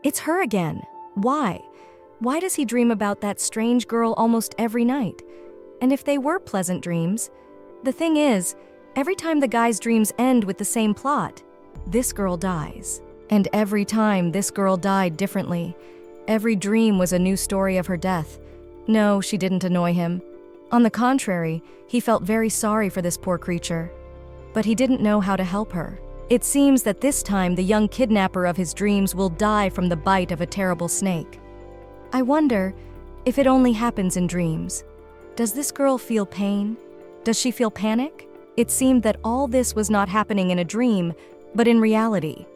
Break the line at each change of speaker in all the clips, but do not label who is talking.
It's her again. Why? Why does he dream about that strange girl almost every night? And if they were pleasant dreams? The thing is, every time the guy's dreams end with the same plot, this girl dies. And every time this girl died differently. Every dream was a new story of her death. No, she didn't annoy him. On the contrary, he felt very sorry for this poor creature. But he didn't know how to help her. It seems that this time the young kidnapper of his dreams will die from the bite of a terrible snake. I wonder if it only happens in dreams. Does this girl feel pain? Does she feel panic? It seemed that all this was not happening in a dream, but in reality.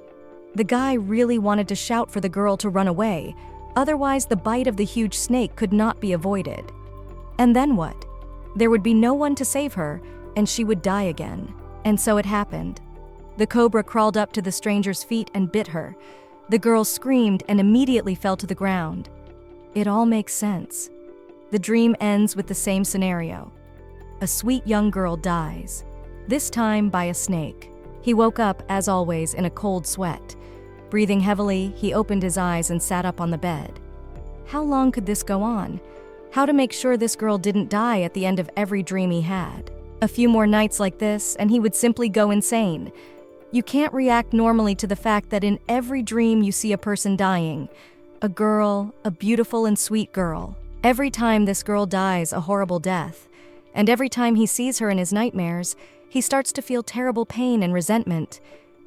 The guy really wanted to shout for the girl to run away, otherwise the bite of the huge snake could not be avoided. And then what? There would be no one to save her, and she would die again. And so it happened. The cobra crawled up to the stranger's feet and bit her. The girl screamed and immediately fell to the ground. It all makes sense. The dream ends with the same scenario. A sweet young girl dies, this time by a snake. He woke up, as always, in a cold sweat. Breathing heavily, he opened his eyes and sat up on the bed. How long could this go on? How to make sure this girl didn't die at the end of every dream he had? A few more nights like this, and he would simply go insane. You can't react normally to the fact that in every dream you see a person dying. A girl, a beautiful and sweet girl. Every time this girl dies a horrible death, and every time he sees her in his nightmares, he starts to feel terrible pain and resentment.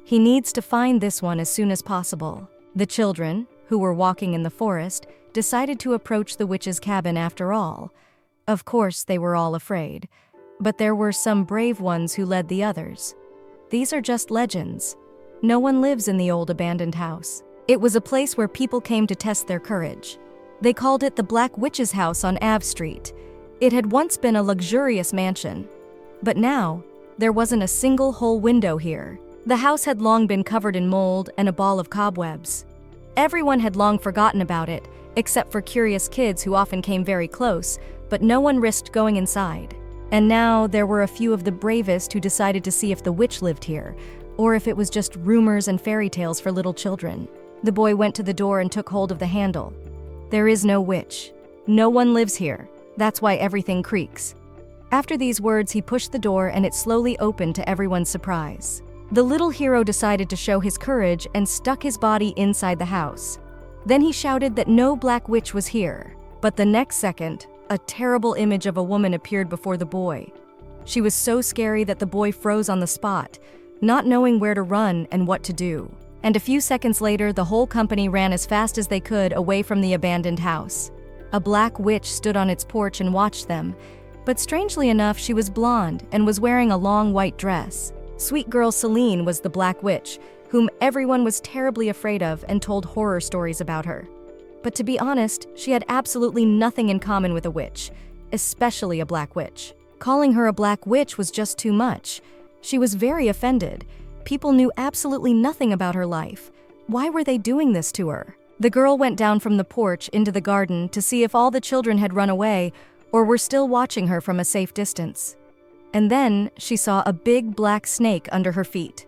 He needs to find this one as soon as possible. The children, who were walking in the forest, decided to approach the witch's cabin after all. Of course, they were all afraid, but there were some brave ones who led the others. These are just legends. No one lives in the old abandoned house. It was a place where people came to test their courage. They called it the Black Witch's House on Ave Street. It had once been a luxurious mansion, but now there wasn't a single whole window here. The house had long been covered in mold and a ball of cobwebs. Everyone had long forgotten about it, except for curious kids who often came very close, but no one risked going inside. And now there were a few of the bravest who decided to see if the witch lived here, or if it was just rumors and fairy tales for little children. The boy went to the door and took hold of the handle. There is no witch. No one lives here. That's why everything creaks. After these words, he pushed the door and it slowly opened to everyone's surprise. The little hero decided to show his courage and stuck his body inside the house. Then he shouted that no black witch was here. But the next second, a terrible image of a woman appeared before the boy. She was so scary that the boy froze on the spot, not knowing where to run and what to do. And a few seconds later, the whole company ran as fast as they could away from the abandoned house. A black witch stood on its porch and watched them, but strangely enough, she was blonde and was wearing a long white dress. Sweet girl Celine was the black witch, whom everyone was terribly afraid of and told horror stories about her. But to be honest, she had absolutely nothing in common with a witch, especially a black witch. Calling her a black witch was just too much. She was very offended. People knew absolutely nothing about her life. Why were they doing this to her? The girl went down from the porch into the garden to see if all the children had run away or were still watching her from a safe distance. And then she saw a big black snake under her feet.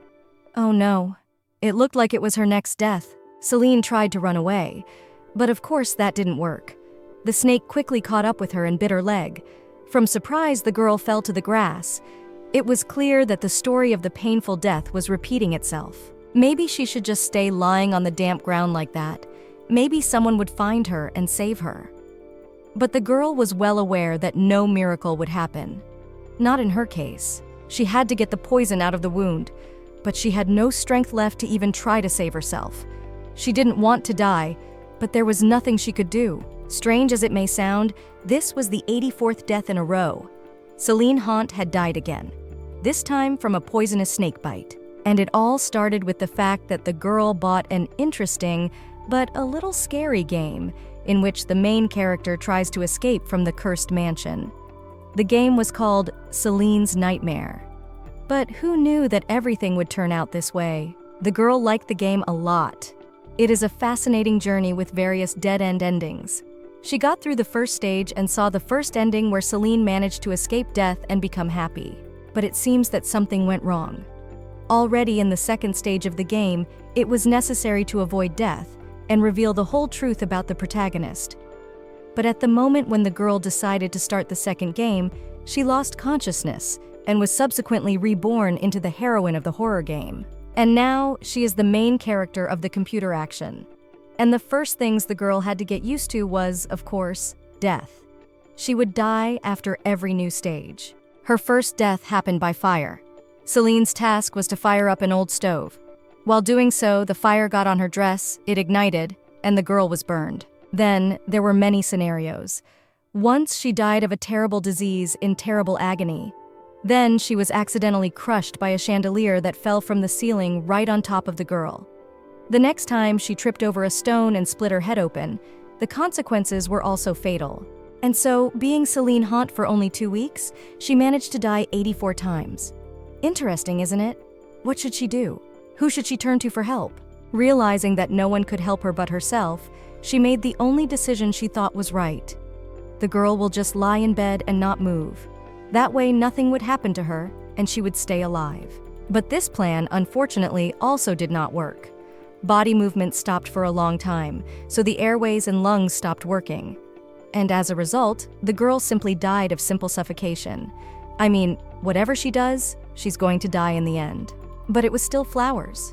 Oh no, it looked like it was her next death. Celine tried to run away, but of course that didn't work. The snake quickly caught up with her and bit her leg. From surprise, the girl fell to the grass. It was clear that the story of the painful death was repeating itself. Maybe she should just stay lying on the damp ground like that. Maybe someone would find her and save her. But the girl was well aware that no miracle would happen. Not in her case. She had to get the poison out of the wound, but she had no strength left to even try to save herself. She didn't want to die, but there was nothing she could do. Strange as it may sound, this was the 84th death in a row. Celine Haunt had died again, this time from a poisonous snake bite. And it all started with the fact that the girl bought an interesting, but a little scary game in which the main character tries to escape from the cursed mansion. The game was called Celine's Nightmare. But who knew that everything would turn out this way? The girl liked the game a lot. It is a fascinating journey with various dead-end endings. She got through the first stage and saw the first ending where Celine managed to escape death and become happy. But it seems that something went wrong. Already in the second stage of the game, it was necessary to avoid death, and reveal the whole truth about the protagonist. But at the moment when the girl decided to start the second game, she lost consciousness and was subsequently reborn into the heroine of the horror game. And now, she is the main character of the computer action. And the first things the girl had to get used to was, of course, death. She would die after every new stage. Her first death happened by fire. Celine's task was to fire up an old stove. While doing so, the fire got on her dress, it ignited, and the girl was burned. Then, there were many scenarios. Once she died of a terrible disease in terrible agony. Then she was accidentally crushed by a chandelier that fell from the ceiling right on top of the girl. The next time she tripped over a stone and split her head open, the consequences were also fatal. And so, being Celine Haunt for only 2 weeks, she managed to die 84 times. Interesting, isn't it? What should she do? Who should she turn to for help? Realizing that no one could help her but herself, she made the only decision she thought was right. The girl will just lie in bed and not move. That way nothing would happen to her, and she would stay alive. But this plan, unfortunately, also did not work. Body movement stopped for a long time, so the airways and lungs stopped working. And as a result, the girl simply died of simple suffocation. I mean, whatever she does, she's going to die in the end. But it was still flowers.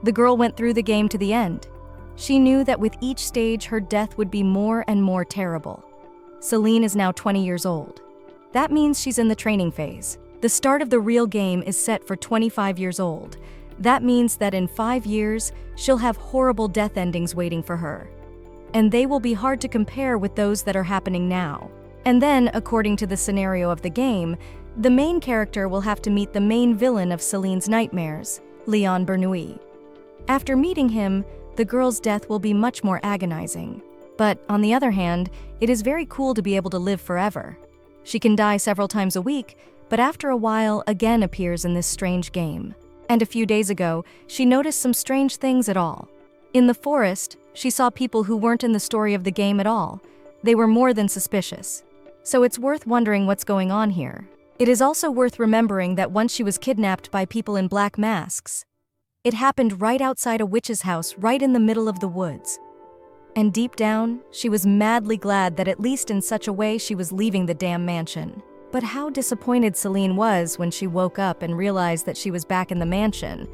The girl went through the game to the end. She knew that with each stage, her death would be more and more terrible. Celine is now 20 years old. That means she's in the training phase. The start of the real game is set for 25 years old. That means that in 5 years, she'll have horrible death endings waiting for her. And they will be hard to compare with those that are happening now. And then, according to the scenario of the game, the main character will have to meet the main villain of Celine's nightmares, Léon Bernoulli. After meeting him, the girl's death will be much more agonizing. But on the other hand, it is very cool to be able to live forever. She can die several times a week, but after a while again appears in this strange game. And a few days ago, she noticed some strange things at all. In the forest, she saw people who weren't in the story of the game at all. They were more than suspicious. So it's worth wondering what's going on here. It is also worth remembering that once she was kidnapped by people in black masks. It happened right outside a witch's house, right in the middle of the woods. And deep down, she was madly glad that at least in such a way she was leaving the damn mansion. But how disappointed Celine was when she woke up and realized that she was back in the mansion,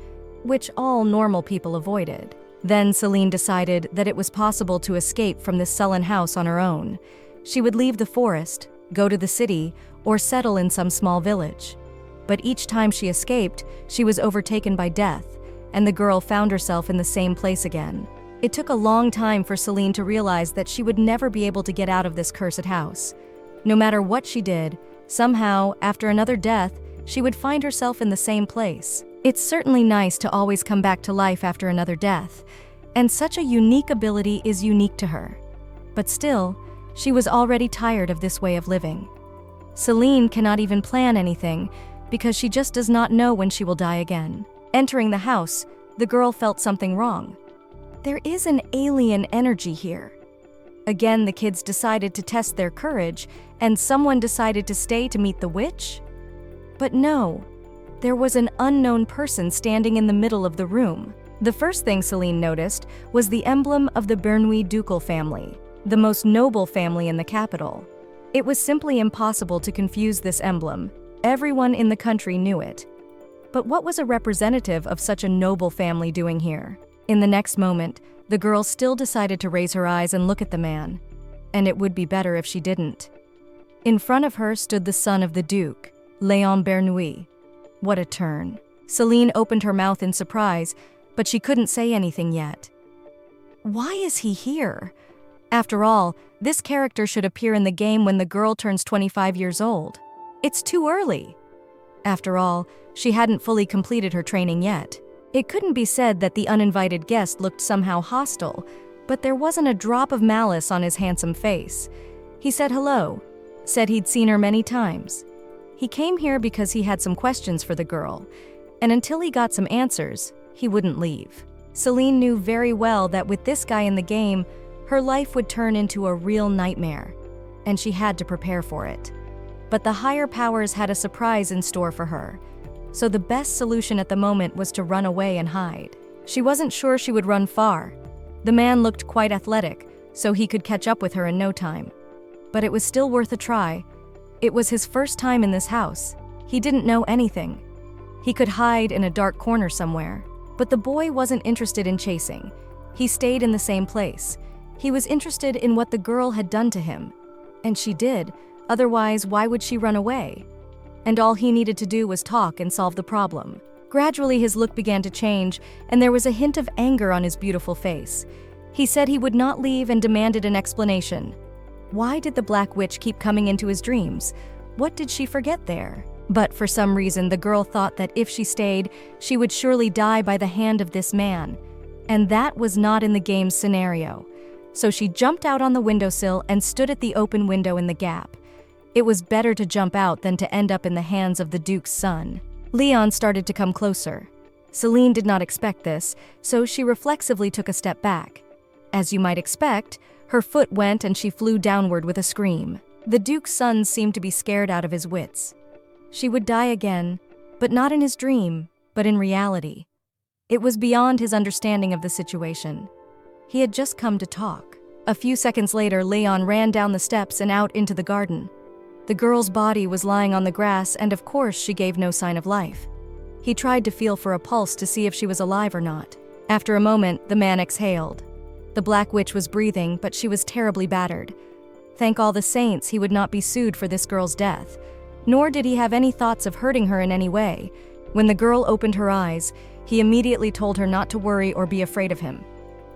which all normal people avoided. Then Celine decided that it was possible to escape from this sullen house on her own. She would leave the forest, go to the city, or settle in some small village. But each time she escaped, she was overtaken by death, and the girl found herself in the same place again. It took a long time for Celine to realize that she would never be able to get out of this cursed house. No matter what she did, somehow, after another death, she would find herself in the same place. It's certainly nice to always come back to life after another death, and such a unique ability is unique to her. But still, she was already tired of this way of living. Celine cannot even plan anything because she just does not know when she will die again. Entering the house, the girl felt something wrong. There is an alien energy here. Again, the kids decided to test their courage, and someone decided to stay to meet the witch? But no, there was an unknown person standing in the middle of the room. The first thing Celine noticed was the emblem of the Bernoulli ducal family, the most noble family in the capital. It was simply impossible to confuse this emblem. Everyone in the country knew it. But what was a representative of such a noble family doing here? In the next moment, the girl still decided to raise her eyes and look at the man. And it would be better if she didn't. In front of her stood the son of the Duke, Léon Bernoulli. What a turn. Celine opened her mouth in surprise, but she couldn't say anything yet. Why is he here? After all, this character should appear in the game when the girl turns 25 years old. It's too early. After all, she hadn't fully completed her training yet. It couldn't be said that the uninvited guest looked somehow hostile, but there wasn't a drop of malice on his handsome face. He said hello, said he'd seen her many times. He came here because he had some questions for the girl, and until he got some answers, he wouldn't leave. Celine knew very well that with this guy in the game, her life would turn into a real nightmare, and she had to prepare for it. But the higher powers had a surprise in store for her, so the best solution at the moment was to run away and hide. She wasn't sure she would run far. The man looked quite athletic, so he could catch up with her in no time. But it was still worth a try. It was his first time in this house. He didn't know anything. He could hide in a dark corner somewhere. But the boy wasn't interested in chasing. He stayed in the same place. He was interested in what the girl had done to him. And she did, otherwise why would she run away? And all he needed to do was talk and solve the problem. Gradually his look began to change, and there was a hint of anger on his beautiful face. He said he would not leave and demanded an explanation. Why did the Black Witch keep coming into his dreams? What did she forget there? But for some reason, the girl thought that if she stayed, she would surely die by the hand of this man. And that was not in the game's scenario. So she jumped out on the windowsill and stood at the open window in the gap. It was better to jump out than to end up in the hands of the Duke's son. Leon started to come closer. Celine did not expect this, so she reflexively took a step back. As you might expect, her foot went and she flew downward with a scream. The Duke's son seemed to be scared out of his wits. She would die again, but not in his dream, but in reality. It was beyond his understanding of the situation. He had just come to talk. A few seconds later, Leon ran down the steps and out into the garden. The girl's body was lying on the grass, and of course she gave no sign of life. He tried to feel for a pulse to see if she was alive or not. After a moment, the man exhaled. The Black Witch was breathing, but she was terribly battered. Thank all the saints he would not be sued for this girl's death. Nor did he have any thoughts of hurting her in any way. When the girl opened her eyes, he immediately told her not to worry or be afraid of him.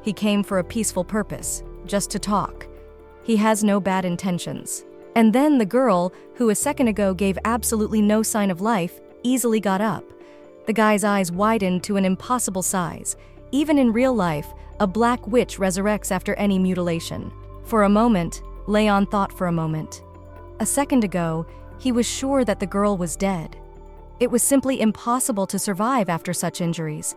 He came for a peaceful purpose, just to talk. He has no bad intentions. And then the girl, who a second ago gave absolutely no sign of life, easily got up. The guy's eyes widened to an impossible size. Even in real life, a Black Witch resurrects after any mutilation. For a moment, Leon thought for a moment. A second ago, he was sure that the girl was dead. It was simply impossible to survive after such injuries,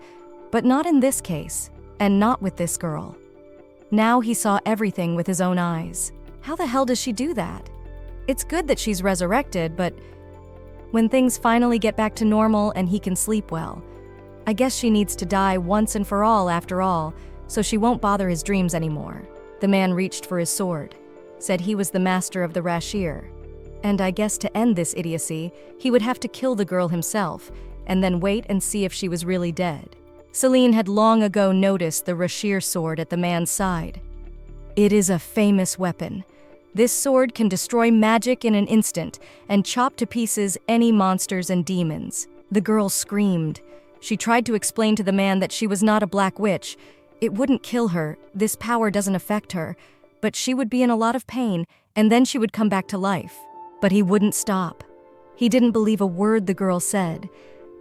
but not in this case, and not with this girl. Now he saw everything with his own eyes. How the hell does she do that? It's good that she's resurrected, but when things finally get back to normal and he can sleep well, I guess she needs to die once and for all after all, so she won't bother his dreams anymore. The man reached for his sword, said he was the master of the Rashir. And I guess to end this idiocy, he would have to kill the girl himself, and then wait and see if she was really dead. Celine had long ago noticed the Rashir sword at the man's side. It is a famous weapon. This sword can destroy magic in an instant and chop to pieces any monsters and demons. The girl screamed. She tried to explain to the man that she was not a Black Witch. It wouldn't kill her, this power doesn't affect her, but she would be in a lot of pain, and then she would come back to life. But he wouldn't stop. He didn't believe a word the girl said.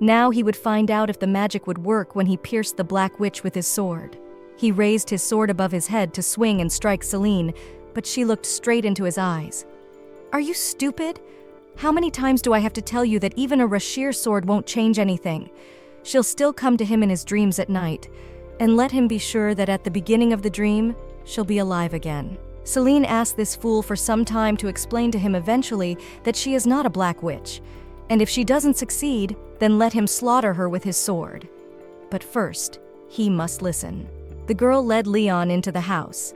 Now he would find out if the magic would work when he pierced the Black Witch with his sword. He raised his sword above his head to swing and strike Celine, but she looked straight into his eyes. Are you stupid? How many times do I have to tell you that even a Rashir sword won't change anything? She'll still come to him in his dreams at night, and let him be sure that at the beginning of the dream, she'll be alive again. Celine asked this fool for some time to explain to him eventually that she is not a Black Witch, and if she doesn't succeed, then let him slaughter her with his sword. But first, he must listen. The girl led Leon into the house.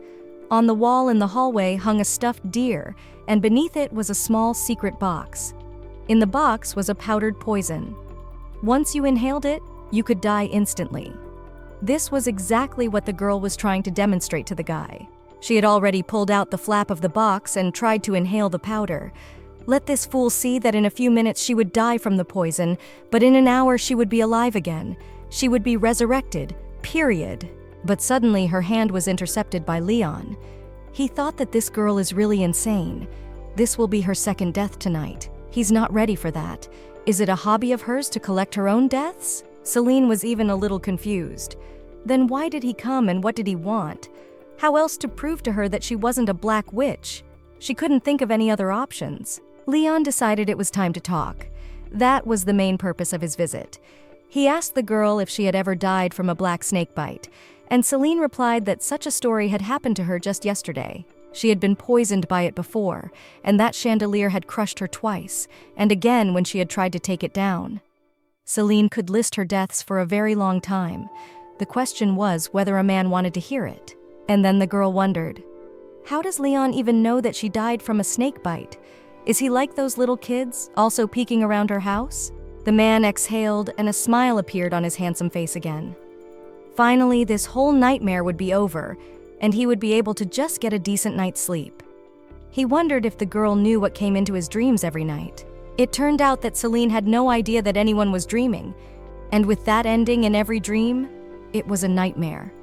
On the wall in the hallway hung a stuffed deer, and beneath it was a small secret box. In the box was a powdered poison. Once you inhaled it, you could die instantly. This was exactly what the girl was trying to demonstrate to the guy. She had already pulled out the flap of the box and tried to inhale the powder. Let this fool see that in a few minutes she would die from the poison, but in an hour she would be alive again. She would be resurrected, period. But suddenly her hand was intercepted by Leon. He thought that this girl is really insane. This will be her second death tonight. He's not ready for that. Is it a hobby of hers to collect her own deaths? Celine was even a little confused. Then why did he come and what did he want? How else to prove to her that she wasn't a Black Witch? She couldn't think of any other options. Leon decided it was time to talk. That was the main purpose of his visit. He asked the girl if she had ever died from a black snake bite, and Celine replied that such a story had happened to her just yesterday. She had been poisoned by it before, and that chandelier had crushed her twice, and again when she had tried to take it down. Celine could list her deaths for a very long time. The question was whether a man wanted to hear it. And then the girl wondered, how does Leon even know that she died from a snake bite? Is he like those little kids, also peeking around her house? The man exhaled and a smile appeared on his handsome face again. Finally, this whole nightmare would be over, and he would be able to just get a decent night's sleep. He wondered if the girl knew what came into his dreams every night. It turned out that Celine had no idea that anyone was dreaming, and with that ending in every dream, it was a nightmare.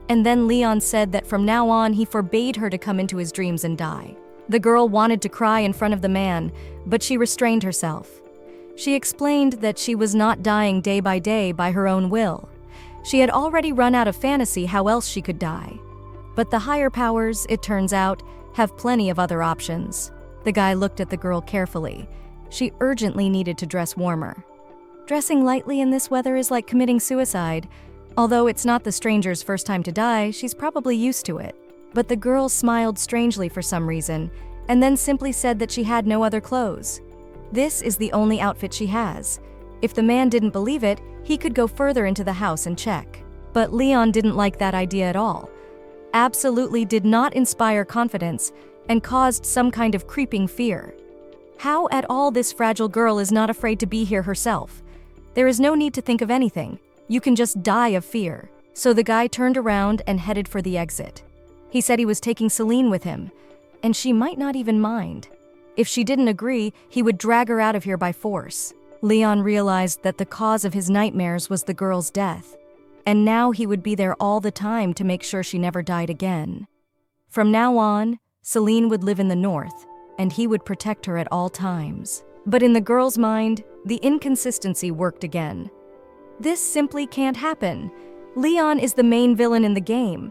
And then Leon said that from now on he forbade her to come into his dreams and die. The girl wanted to cry in front of the man, but she restrained herself. She explained that she was not dying day by her own will. She had already run out of fantasy how else she could die. But the higher powers, it turns out, have plenty of other options. The guy looked at the girl carefully. She urgently needed to dress warmer. Dressing lightly in this weather is like committing suicide. Although it's not the stranger's first time to die, she's probably used to it. But the girl smiled strangely for some reason, and then simply said that she had no other clothes. This is the only outfit she has. If the man didn't believe it, he could go further into the house and check. But Leon didn't like that idea at all. Absolutely did not inspire confidence and caused some kind of creeping fear. How at all this fragile girl is not afraid to be here herself? There is no need to think of anything. You can just die of fear. So the guy turned around and headed for the exit. He said he was taking Celine with him, and she might not even mind. If she didn't agree, he would drag her out of here by force. Leon realized that the cause of his nightmares was the girl's death, and now he would be there all the time to make sure she never died again. From now on, Celine would live in the north, and he would protect her at all times. But in the girl's mind, the inconsistency worked again. This simply can't happen. Leon is the main villain in the game,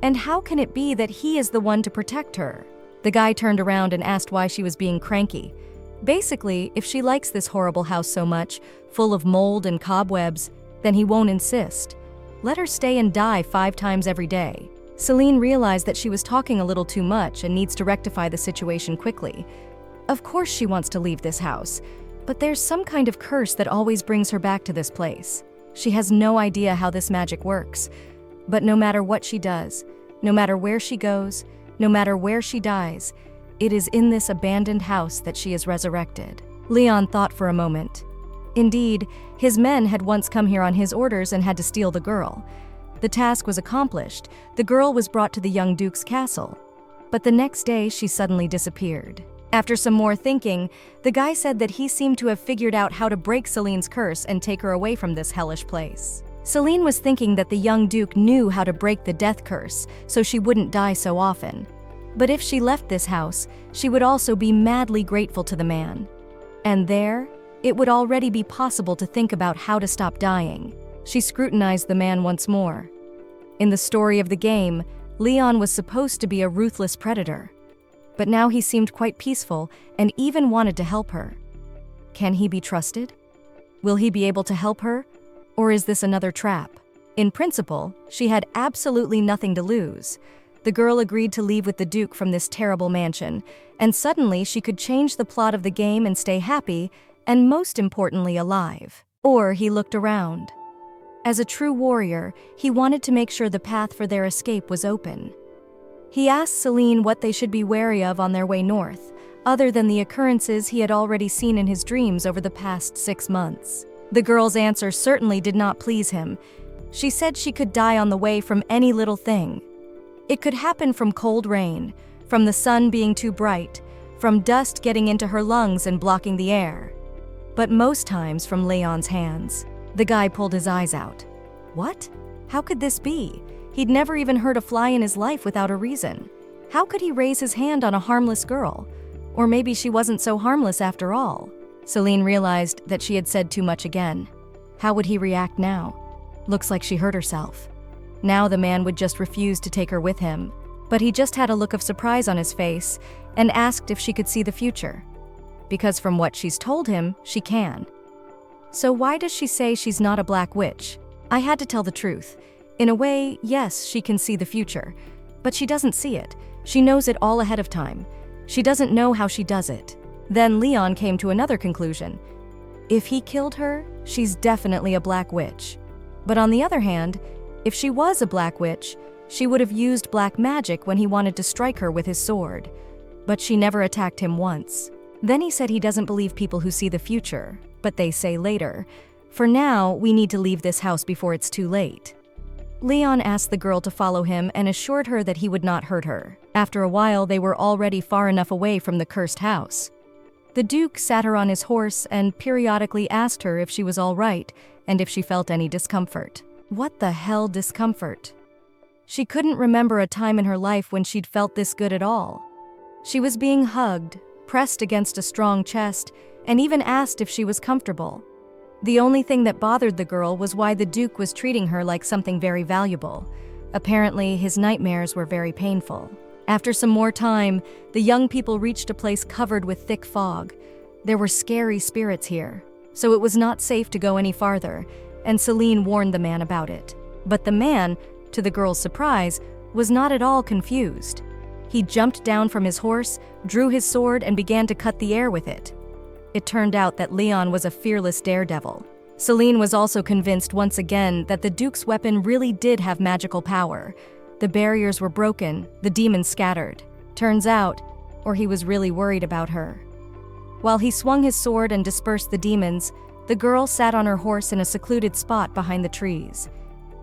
and how can it be that he is the one to protect her? The guy turned around and asked why she was being cranky. Basically, if she likes this horrible house so much, full of mold and cobwebs, then he won't insist. Let her stay and die 5 times every day. Celine realized that she was talking a little too much and needs to rectify the situation quickly. Of course she wants to leave this house, but there's some kind of curse that always brings her back to this place. She has no idea how this magic works. But no matter what she does, no matter where she goes, no matter where she dies, it is in this abandoned house that she is resurrected. Leon thought for a moment. Indeed, his men had once come here on his orders and had to steal the girl. The task was accomplished. The girl was brought to the young duke's castle. But the next day, she suddenly disappeared. After some more thinking, the guy said that he seemed to have figured out how to break Celine's curse and take her away from this hellish place. Celine was thinking that the young duke knew how to break the death curse, so she wouldn't die so often. But if she left this house, she would also be madly grateful to the man. And there, it would already be possible to think about how to stop dying. She scrutinized the man once more. In the story of the game, Leon was supposed to be a ruthless predator. But now he seemed quite peaceful and even wanted to help her. Can he be trusted? Will he be able to help her? Or is this another trap? In principle, she had absolutely nothing to lose. The girl agreed to leave with the Duke from this terrible mansion, and suddenly she could change the plot of the game and stay happy, and most importantly, alive. Or he looked around. As a true warrior, he wanted to make sure the path for their escape was open. He asked Celine what they should be wary of on their way north, other than the occurrences he had already seen in his dreams over the past 6 months. The girl's answer certainly did not please him. She said she could die on the way from any little thing. It could happen from cold rain, from the sun being too bright, from dust getting into her lungs and blocking the air. But most times from Leon's hands. The guy pulled his eyes out. What? How could this be? He'd never even heard a fly in his life without a reason. How could he raise his hand on a harmless girl? Or maybe she wasn't so harmless after all. Celine realized that she had said too much again. How would he react now? Looks like she hurt herself. Now the man would just refuse to take her with him. But he just had a look of surprise on his face and asked if she could see the future. Because from what she's told him, she can. So why does she say she's not a black witch? I had to tell the truth. In a way, yes, she can see the future. But she doesn't see it. She knows it all ahead of time. She doesn't know how she does it. Then Leon came to another conclusion. If he killed her, she's definitely a black witch. But on the other hand, if she was a black witch, She would have used black magic when he wanted to strike her with his sword, but she never attacked him once. Then he said he doesn't believe people who see the future, but they say later. For now, we need to leave this house before it's too late. Leon asked the girl to follow him and assured her that he would not hurt her. After a while, they were already far enough away from the cursed house. The Duke sat her on his horse and periodically asked her if she was all right and if she felt any discomfort. What the hell discomfort? She couldn't remember a time in her life when she'd felt this good at all. She was being hugged, pressed against a strong chest, and even asked if she was comfortable. The only thing that bothered the girl was why the Duke was treating her like something very valuable. Apparently, his nightmares were very painful. After some more time, the young people reached a place covered with thick fog. There were scary spirits here, so it was not safe to go any farther, and Celine warned the man about it. But the man, to the girl's surprise, was not at all confused. He jumped down from his horse, drew his sword, and began to cut the air with it. It turned out that Leon was a fearless daredevil. Celine was also convinced once again that the Duke's weapon really did have magical power. The barriers were broken, the demons scattered. Turns out, or he was really worried about her. While he swung his sword and dispersed the demons, the girl sat on her horse in a secluded spot behind the trees.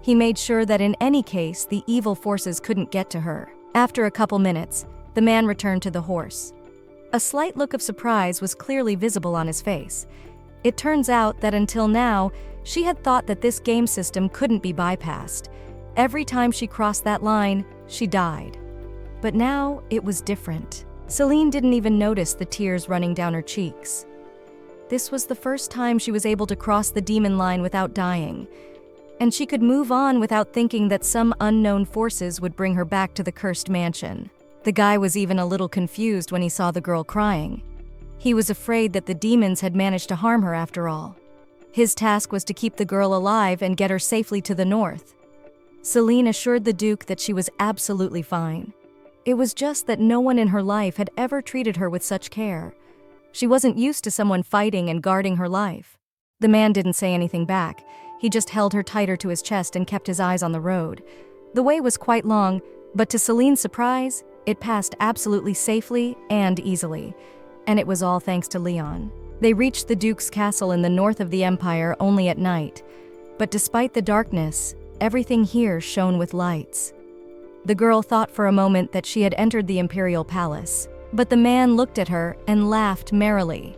He made sure that in any case, the evil forces couldn't get to her. After a couple minutes, the man returned to the horse. A slight look of surprise was clearly visible on his face. It turns out that until now, she had thought that this game system couldn't be bypassed. Every time she crossed that line, she died. But now, it was different. Celine didn't even notice the tears running down her cheeks. This was the first time she was able to cross the demon line without dying, and she could move on without thinking that some unknown forces would bring her back to the cursed mansion. The guy was even a little confused when he saw the girl crying. He was afraid that the demons had managed to harm her after all. His task was to keep the girl alive and get her safely to the north. Celine assured the Duke that she was absolutely fine. It was just that no one in her life had ever treated her with such care. She wasn't used to someone fighting and guarding her life. The man didn't say anything back. He just held her tighter to his chest and kept his eyes on the road. The way was quite long, but to Celine's surprise, it passed absolutely safely and easily. And it was all thanks to Leon. They reached the Duke's castle in the north of the empire only at night. But despite the darkness, everything here shone with lights. The girl thought for a moment that she had entered the imperial palace, but the man looked at her and laughed merrily.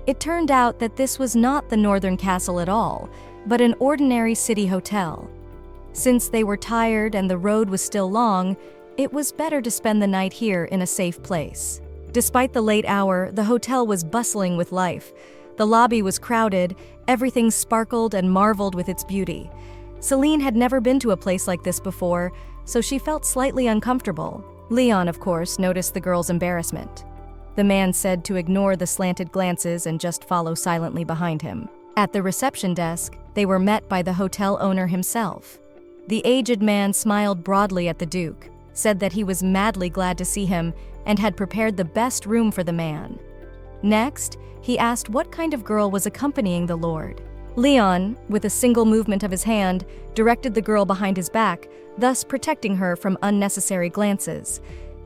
It turned out that this was not the northern castle at all, but an ordinary city hotel. Since they were tired and the road was still long, it was better to spend the night here in a safe place. Despite the late hour, the hotel was bustling with life. The lobby was crowded, everything sparkled and marveled with its beauty. Celine had never been to a place like this before, so she felt slightly uncomfortable. Leon, of course, noticed the girl's embarrassment. The man said to ignore the slanted glances and just follow silently behind him. At the reception desk, they were met by the hotel owner himself. The aged man smiled broadly at the Duke, said that he was madly glad to see him and had prepared the best room for the man. Next, he asked what kind of girl was accompanying the lord. Leon, with a single movement of his hand, directed the girl behind his back, thus protecting her from unnecessary glances.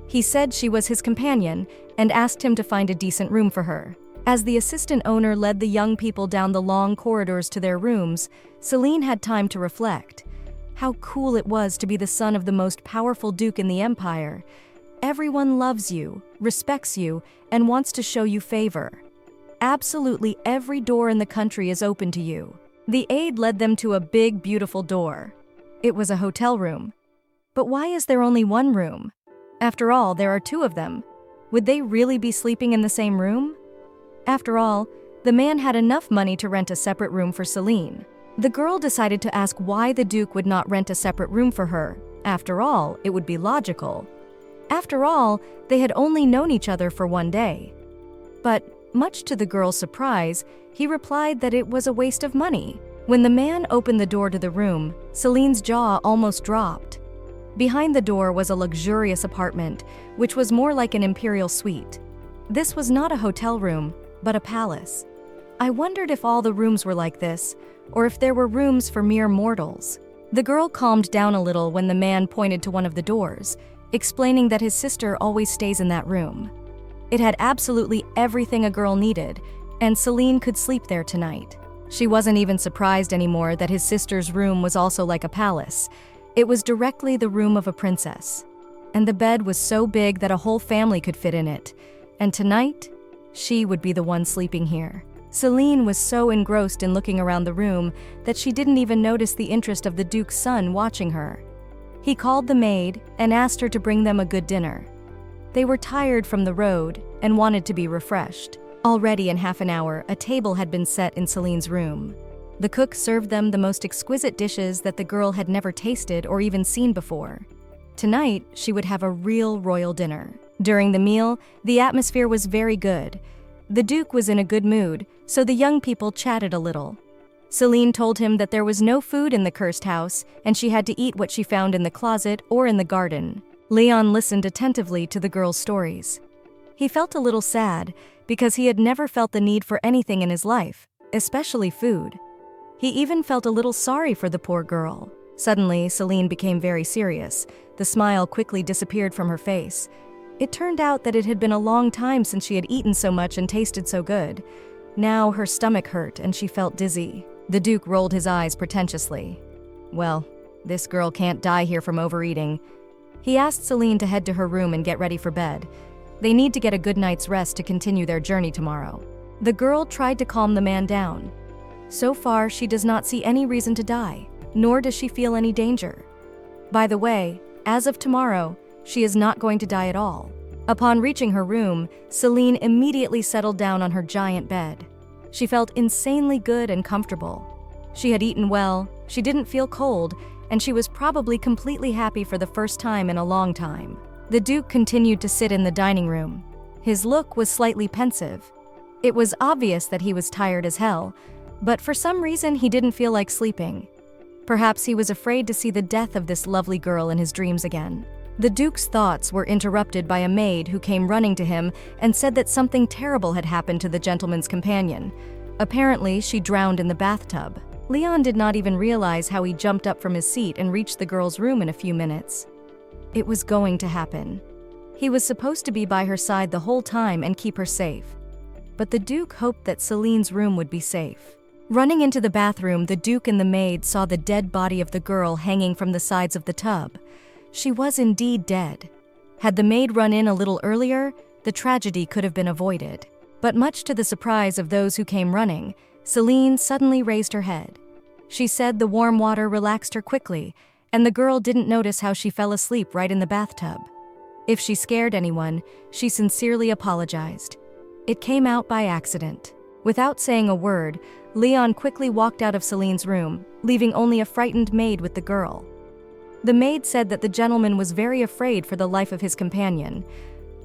He said she was his companion and asked him to find a decent room for her. As the assistant owner led the young people down the long corridors to their rooms, Celine had time to reflect. How cool it was to be the son of the most powerful duke in the empire. Everyone loves you, respects you, and wants to show you favor. Absolutely every door in the country is open to you. The aide led them to a big, beautiful door. It was a hotel room. But why is there only one room? After all, there are two of them. Would they really be sleeping in the same room? After all, the man had enough money to rent a separate room for Celine. The girl decided to ask why the Duke would not rent a separate room for her. After all, it would be logical. After all, they had only known each other for one day. But, much to the girl's surprise, he replied that it was a waste of money. When the man opened the door to the room, Celine's jaw almost dropped. Behind the door was a luxurious apartment, which was more like an imperial suite. This was not a hotel room, but a palace. I wondered if all the rooms were like this, or if there were rooms for mere mortals. The girl calmed down a little when the man pointed to one of the doors, explaining that his sister always stays in that room. It had absolutely everything a girl needed, and Celine could sleep there tonight. She wasn't even surprised anymore that his sister's room was also like a palace. It was directly the room of a princess. And the bed was so big that a whole family could fit in it. And tonight, she would be the one sleeping here. Celine was so engrossed in looking around the room that she didn't even notice the interest of the Duke's son watching her. He called the maid and asked her to bring them a good dinner. They were tired from the road and wanted to be refreshed. Already in half an hour, a table had been set in Celine's room. The cook served them the most exquisite dishes that the girl had never tasted or even seen before. Tonight, she would have a real royal dinner. During the meal, the atmosphere was very good. The Duke was in a good mood, so the young people chatted a little. Celine told him that there was no food in the cursed house, and she had to eat what she found in the closet or in the garden. Leon listened attentively to the girl's stories. He felt a little sad, because he had never felt the need for anything in his life, especially food. He even felt a little sorry for the poor girl. Suddenly, Celine became very serious. The smile quickly disappeared from her face. It turned out that it had been a long time since she had eaten so much and tasted so good. Now her stomach hurt and she felt dizzy. The Duke rolled his eyes pretentiously. Well, this girl can't die here from overeating. He asked Celine to head to her room and get ready for bed. They need to get a good night's rest to continue their journey tomorrow. The girl tried to calm the man down. So far, she does not see any reason to die, nor does she feel any danger. By the way, as of tomorrow, she is not going to die at all. Upon reaching her room, Celine immediately settled down on her giant bed. She felt insanely good and comfortable. She had eaten well, she didn't feel cold, and she was probably completely happy for the first time in a long time. The Duke continued to sit in the dining room. His look was slightly pensive. It was obvious that he was tired as hell, but for some reason he didn't feel like sleeping. Perhaps he was afraid to see the death of this lovely girl in his dreams again. The Duke's thoughts were interrupted by a maid who came running to him and said that something terrible had happened to the gentleman's companion. Apparently, she drowned in the bathtub. Leon did not even realize how he jumped up from his seat and reached the girl's room in a few minutes. It was going to happen. He was supposed to be by her side the whole time and keep her safe. But the Duke hoped that Celine's room would be safe. Running into the bathroom, the Duke and the maid saw the dead body of the girl hanging from the sides of the tub. She was indeed dead. Had the maid run in a little earlier, the tragedy could have been avoided. But much to the surprise of those who came running, Celine suddenly raised her head. She said the warm water relaxed her quickly, and the girl didn't notice how she fell asleep right in the bathtub. If she scared anyone, she sincerely apologized. It came out by accident. Without saying a word, Leon quickly walked out of Celine's room, leaving only a frightened maid with the girl. The maid said that the gentleman was very afraid for the life of his companion.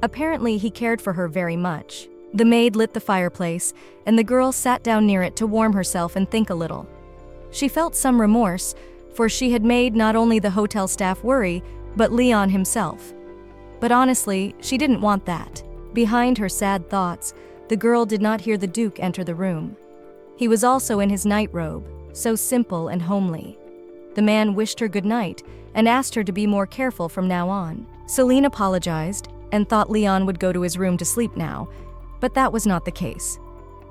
Apparently, he cared for her very much. The maid lit the fireplace, and the girl sat down near it to warm herself and think a little. She felt some remorse, for she had made not only the hotel staff worry, but Leon himself. But honestly, she didn't want that. Behind her sad thoughts, the girl did not hear the Duke enter the room. He was also in his nightrobe, so simple and homely. The man wished her good night and asked her to be more careful from now on. Celine apologized and thought Leon would go to his room to sleep now, but that was not the case.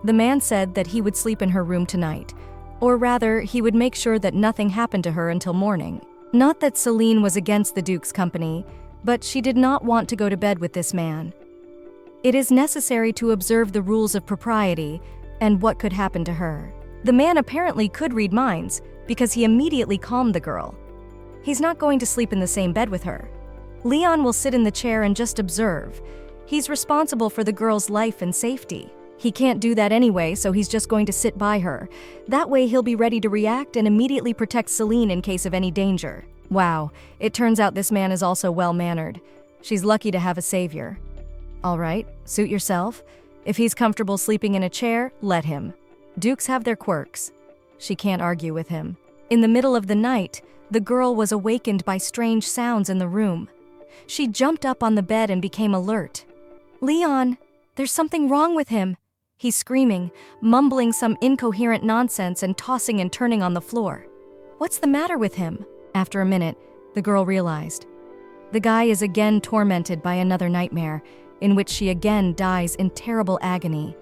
The man said that he would sleep in her room tonight, or rather, he would make sure that nothing happened to her until morning. Not that Celine was against the Duke's company, but she did not want to go to bed with this man. It is necessary to observe the rules of propriety and what could happen to her. The man apparently could read minds because he immediately calmed the girl. He's not going to sleep in the same bed with her. Leon will sit in the chair and just observe. He's responsible for the girl's life and safety. He can't do that anyway, so he's just going to sit by her. That way he'll be ready to react and immediately protect Celine in case of any danger. Wow, it turns out this man is also well-mannered. She's lucky to have a savior. All right, suit yourself. If he's comfortable sleeping in a chair, let him. Dukes have their quirks. She can't argue with him. In the middle of the night, the girl was awakened by strange sounds in the room. She jumped up on the bed and became alert. "Leon, there's something wrong with him," he's screaming, mumbling some incoherent nonsense and tossing and turning on the floor. What's the matter with him? After a minute, the girl realized. The guy is again tormented by another nightmare, in which she again dies in terrible agony.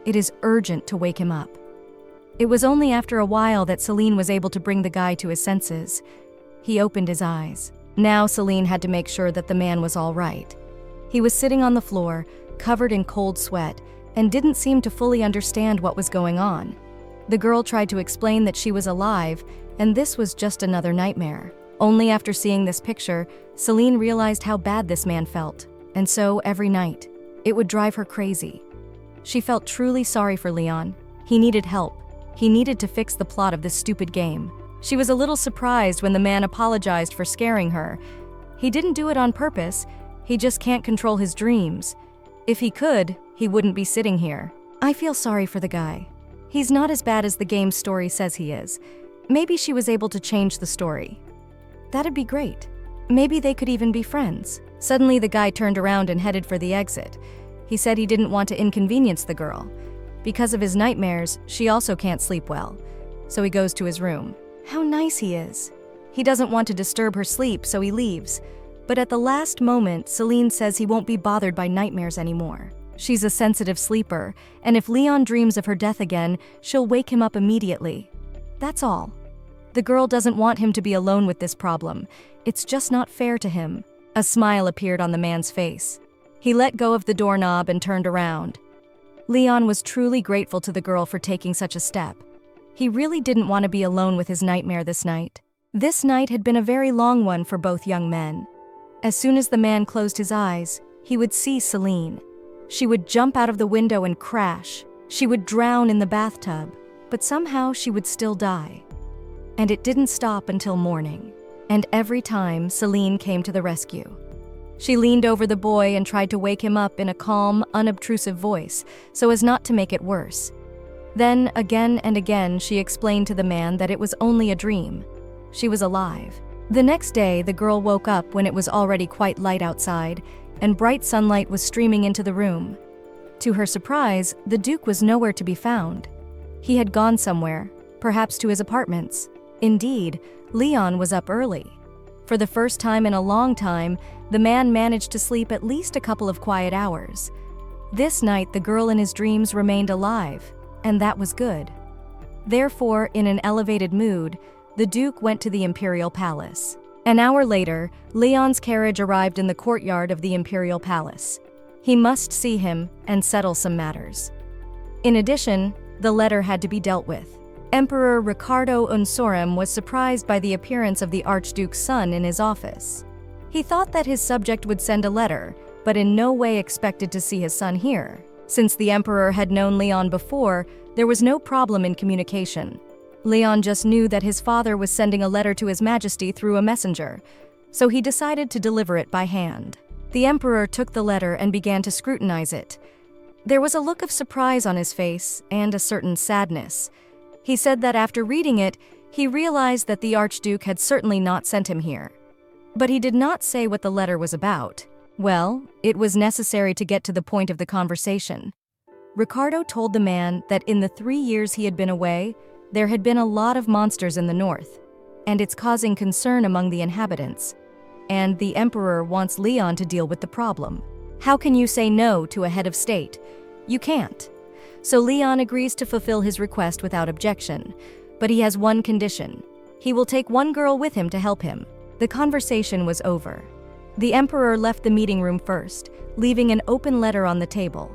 It is urgent to wake him up. It was only after a while that Celine was able to bring the guy to his senses. He opened his eyes. Now Celine had to make sure that the man was all right. He was sitting on the floor, covered in cold sweat, and didn't seem to fully understand what was going on. The girl tried to explain that she was alive, and this was just another nightmare. Only after seeing this picture, Celine realized how bad this man felt, and so every night, it would drive her crazy. She felt truly sorry for Leon. He needed help. He needed to fix the plot of this stupid game. She was a little surprised when the man apologized for scaring her. He didn't do it on purpose. He just can't control his dreams. If he could, he wouldn't be sitting here. I feel sorry for the guy. He's not as bad as the game's story says he is. Maybe she was able to change the story. That'd be great. Maybe they could even be friends. Suddenly, the guy turned around and headed for the exit. He said he didn't want to inconvenience the girl. Because of his nightmares, she also can't sleep well. So he goes to his room. How nice he is. He doesn't want to disturb her sleep, so he leaves. But at the last moment, Celine says he won't be bothered by nightmares anymore. She's a sensitive sleeper, and if Leon dreams of her death again, she'll wake him up immediately. That's all. The girl doesn't want him to be alone with this problem. It's just not fair to him. A smile appeared on the man's face. He let go of the doorknob and turned around. Leon was truly grateful to the girl for taking such a step. He really didn't want to be alone with his nightmare this night. This night had been a very long one for both young men. As soon as the man closed his eyes, he would see Celine. She would jump out of the window and crash. She would drown in the bathtub, but somehow she would still die. And it didn't stop until morning. And every time, Celine came to the rescue. She leaned over the boy and tried to wake him up in a calm, unobtrusive voice, so as not to make it worse. Then, again and again, she explained to the man that it was only a dream. She was alive. The next day, the girl woke up when it was already quite light outside, and bright sunlight was streaming into the room. To her surprise, the Duke was nowhere to be found. He had gone somewhere, perhaps to his apartments. Indeed, Leon was up early. For the first time in a long time, the man managed to sleep at least a couple of quiet hours. This night, the girl in his dreams remained alive, and that was good. Therefore, in an elevated mood, the Duke went to the Imperial Palace. An hour later, Leon's carriage arrived in the courtyard of the Imperial Palace. He must see him and settle some matters. In addition, the letter had to be dealt with. Emperor Riccardo Unsorum was surprised by the appearance of the Archduke's son in his office. He thought that his subject would send a letter, but in no way expected to see his son here. Since the Emperor had known Leon before, there was no problem in communication. Leon just knew that his father was sending a letter to His Majesty through a messenger, so he decided to deliver it by hand. The Emperor took the letter and began to scrutinize it. There was a look of surprise on his face and a certain sadness. He said that after reading it, he realized that the Archduke had certainly not sent him here. But he did not say what the letter was about. Well, it was necessary to get to the point of the conversation. Riccardo told the man that in the 3 years he had been away, there had been a lot of monsters in the north, and it's causing concern among the inhabitants. And the Emperor wants Leon to deal with the problem. How can you say no to a head of state? You can't. So Leon agrees to fulfill his request without objection, but he has one condition. He will take one girl with him to help him. The conversation was over. The Emperor left the meeting room first, leaving an open letter on the table.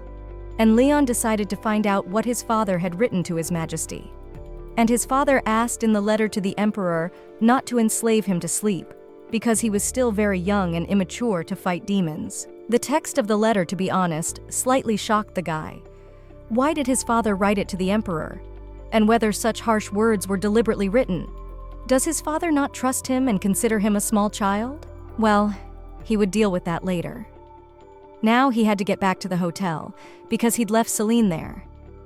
And Leon decided to find out what his father had written to His Majesty. And his father asked in the letter to the Emperor not to enslave him to sleep, because he was still very young and immature to fight demons. The text of the letter, to be honest, slightly shocked the guy. Why did his father write it to the Emperor? And whether such harsh words were deliberately written? Does his father not trust him and consider him a small child? Well, he would deal with that later. Now he had to get back to the hotel, because he'd left Celine there.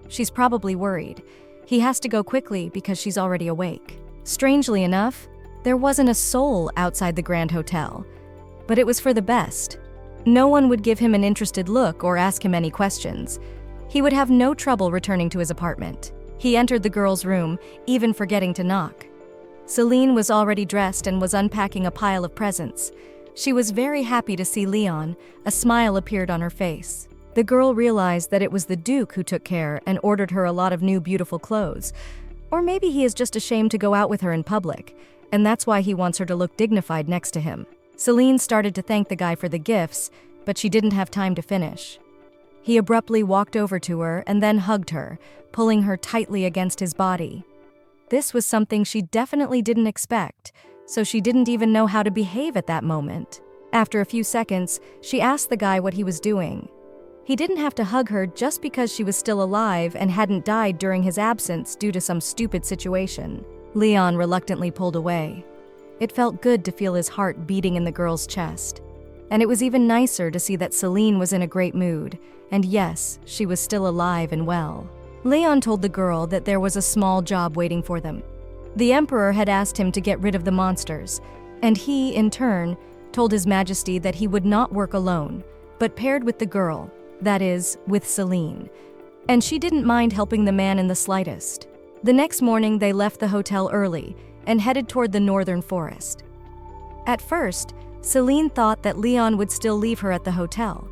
She's probably worried. He has to go quickly because she's already awake. Strangely enough, there wasn't a soul outside the Grand Hotel. But it was for the best. No one would give him an interested look or ask him any questions. He would have no trouble returning to his apartment. He entered the girl's room, even forgetting to knock. Celine was already dressed and was unpacking a pile of presents. She was very happy to see Leon. A smile appeared on her face. The girl realized that it was the Duke who took care and ordered her a lot of new beautiful clothes. Or maybe he is just ashamed to go out with her in public, and that's why he wants her to look dignified next to him. Celine started to thank the guy for the gifts, but she didn't have time to finish. He abruptly walked over to her and then hugged her, pulling her tightly against his body. This was something she definitely didn't expect, so she didn't even know how to behave at that moment. After a few seconds, she asked the guy what he was doing. He didn't have to hug her just because she was still alive and hadn't died during his absence due to some stupid situation. Leon reluctantly pulled away. It felt good to feel his heart beating in the girl's chest. And it was even nicer to see that Celine was in a great mood, and yes, she was still alive and well. Leon told the girl that there was a small job waiting for them. The Emperor had asked him to get rid of the monsters, and he, in turn, told His Majesty that he would not work alone, but paired with the girl, that is, with Celine. And she didn't mind helping the man in the slightest. The next morning, they left the hotel early and headed toward the northern forest. At first, Celine thought that Leon would still leave her at the hotel,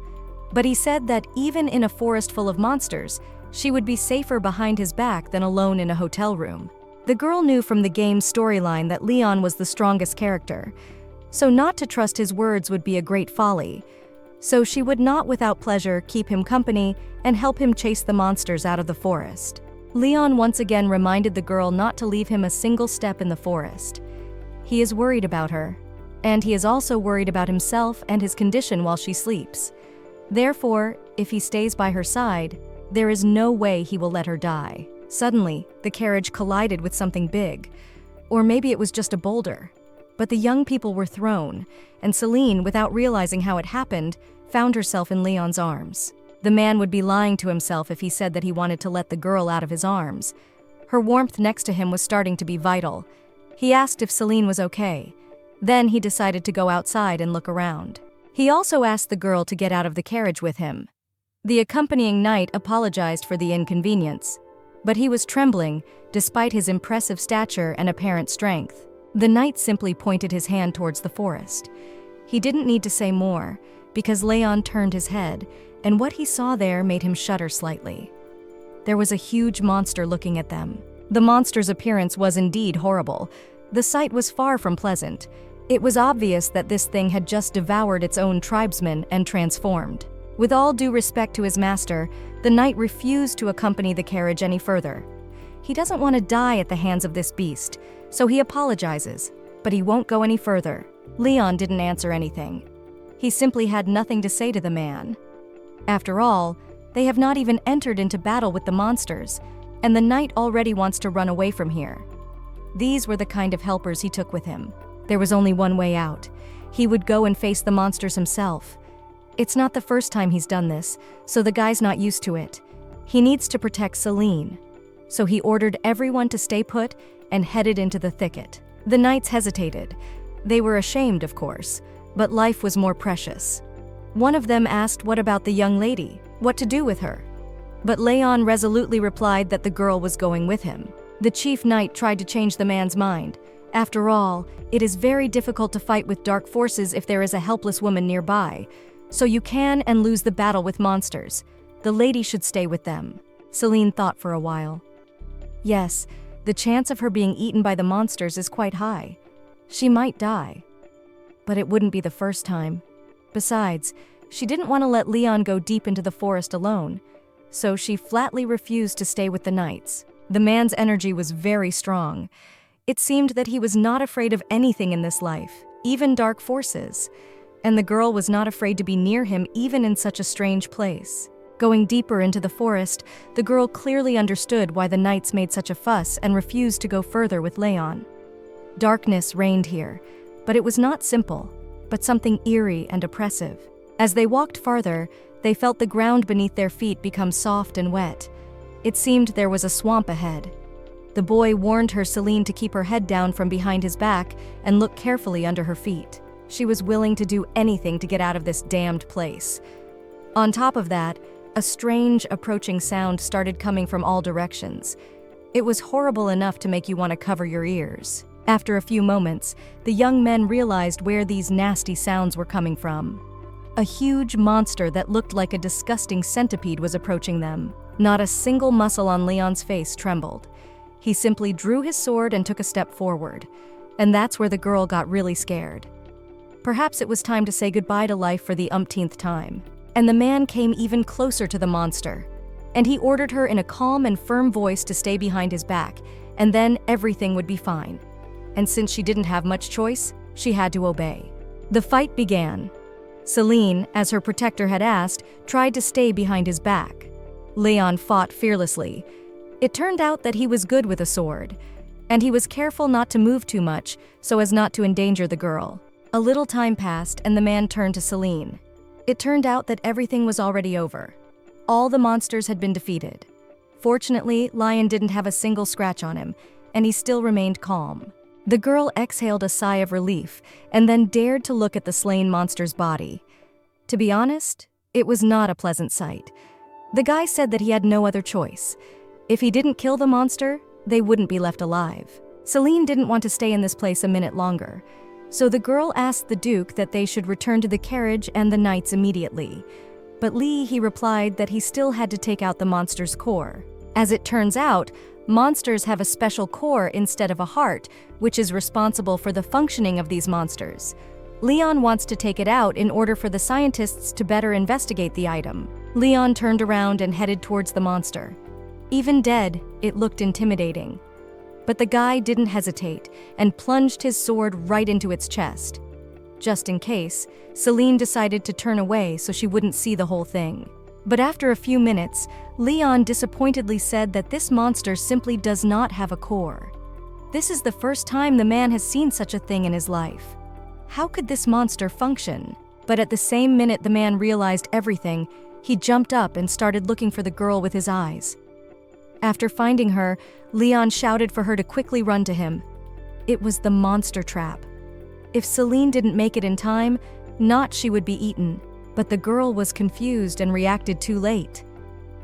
but he said that even in a forest full of monsters, she would be safer behind his back than alone in a hotel room. The girl knew from the game's storyline that Leon was the strongest character, so not to trust his words would be a great folly. So she would not without pleasure keep him company and help him chase the monsters out of the forest. Leon once again reminded the girl not to leave him a single step in the forest. He is worried about her, and he is also worried about himself and his condition while she sleeps. Therefore, if he stays by her side, there is no way he will let her die. Suddenly, the carriage collided with something big, or maybe it was just a boulder. But the young people were thrown, and Celine, without realizing how it happened, found herself in Leon's arms. The man would be lying to himself if he said that he wanted to let the girl out of his arms. Her warmth next to him was starting to be vital. He asked if Celine was okay. Then he decided to go outside and look around. He also asked the girl to get out of the carriage with him. The accompanying knight apologized for the inconvenience, but he was trembling despite his impressive stature and apparent strength. The knight simply pointed his hand towards the forest. He didn't need to say more, because Leon turned his head, and what he saw there made him shudder slightly. There was a huge monster looking at them. The monster's appearance was indeed horrible. The sight was far from pleasant. It was obvious that this thing had just devoured its own tribesmen and transformed. With all due respect to his master, the knight refused to accompany the carriage any further. He doesn't want to die at the hands of this beast, so he apologizes, but he won't go any further. Leon didn't answer anything. He simply had nothing to say to the man. After all, they have not even entered into battle with the monsters, and the knight already wants to run away from here. These were the kind of helpers he took with him. There was only one way out. He would go and face the monsters himself. It's not the first time he's done this, so the guy's not used to it. He needs to protect Celine. So he ordered everyone to stay put and headed into the thicket. The knights hesitated. They were ashamed, of course, but life was more precious. One of them asked what about the young lady, what to do with her. But Leon resolutely replied that the girl was going with him. The chief knight tried to change the man's mind. After all, it is very difficult to fight with dark forces if there is a helpless woman nearby. So you can and lose the battle with monsters. The lady should stay with them. Celine thought for a while. Yes, the chance of her being eaten by the monsters is quite high. She might die. But it wouldn't be the first time. Besides, she didn't want to let Leon go deep into the forest alone, so she flatly refused to stay with the knights. The man's energy was very strong. It seemed that he was not afraid of anything in this life, even dark forces, and the girl was not afraid to be near him even in such a strange place. Going deeper into the forest, the girl clearly understood why the knights made such a fuss and refused to go further with Leon. Darkness reigned here, but it was not simple, but something eerie and oppressive. As they walked farther, they felt the ground beneath their feet become soft and wet. It seemed there was a swamp ahead. The boy warned her Celine to keep her head down from behind his back and look carefully under her feet. She was willing to do anything to get out of this damned place. On top of that, a strange, approaching sound started coming from all directions. It was horrible enough to make you want to cover your ears. After a few moments, the young men realized where these nasty sounds were coming from. A huge monster that looked like a disgusting centipede was approaching them. Not a single muscle on Leon's face trembled. He simply drew his sword and took a step forward. And that's where the girl got really scared. Perhaps it was time to say goodbye to life for the umpteenth time. And the man came even closer to the monster. And he ordered her in a calm and firm voice to stay behind his back, and then everything would be fine. And since she didn't have much choice, she had to obey. The fight began. Celine, as her protector had asked, tried to stay behind his back. Leon fought fearlessly. It turned out that he was good with a sword, and he was careful not to move too much so as not to endanger the girl. A little time passed and the man turned to Celine. It turned out that everything was already over. All the monsters had been defeated. Fortunately, Lion didn't have a single scratch on him, and he still remained calm. The girl exhaled a sigh of relief and then dared to look at the slain monster's body. To be honest, it was not a pleasant sight. The guy said that he had no other choice. If he didn't kill the monster, they wouldn't be left alive. Celine didn't want to stay in this place a minute longer, so the girl asked the Duke that they should return to the carriage and the knights immediately. But he replied that he still had to take out the monster's core. As it turns out, monsters have a special core instead of a heart, which is responsible for the functioning of these monsters. Leon wants to take it out in order for the scientists to better investigate the item. Leon turned around and headed towards the monster. Even dead, it looked intimidating. But the guy didn't hesitate and plunged his sword right into its chest. Just in case, Celine decided to turn away so she wouldn't see the whole thing. But after a few minutes, Leon disappointedly said that this monster simply does not have a core. This is the first time the man has seen such a thing in his life. How could this monster function? But at the same minute the man realized everything, he jumped up and started looking for the girl with his eyes. After finding her, Leon shouted for her to quickly run to him. It was the monster trap. If Celine didn't make it in time, she would be eaten. But the girl was confused and reacted too late.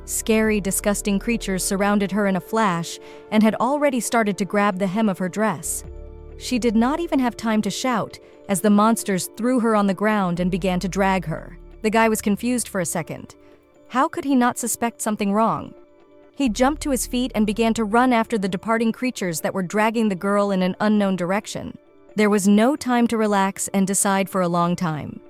Scary, disgusting creatures surrounded her in a flash and had already started to grab the hem of her dress. She did not even have time to shout, as the monsters threw her on the ground and began to drag her. The guy was confused for a second. How could he not suspect something wrong? He jumped to his feet and began to run after the departing creatures that were dragging the girl in an unknown direction. There was no time to relax and decide for a long time.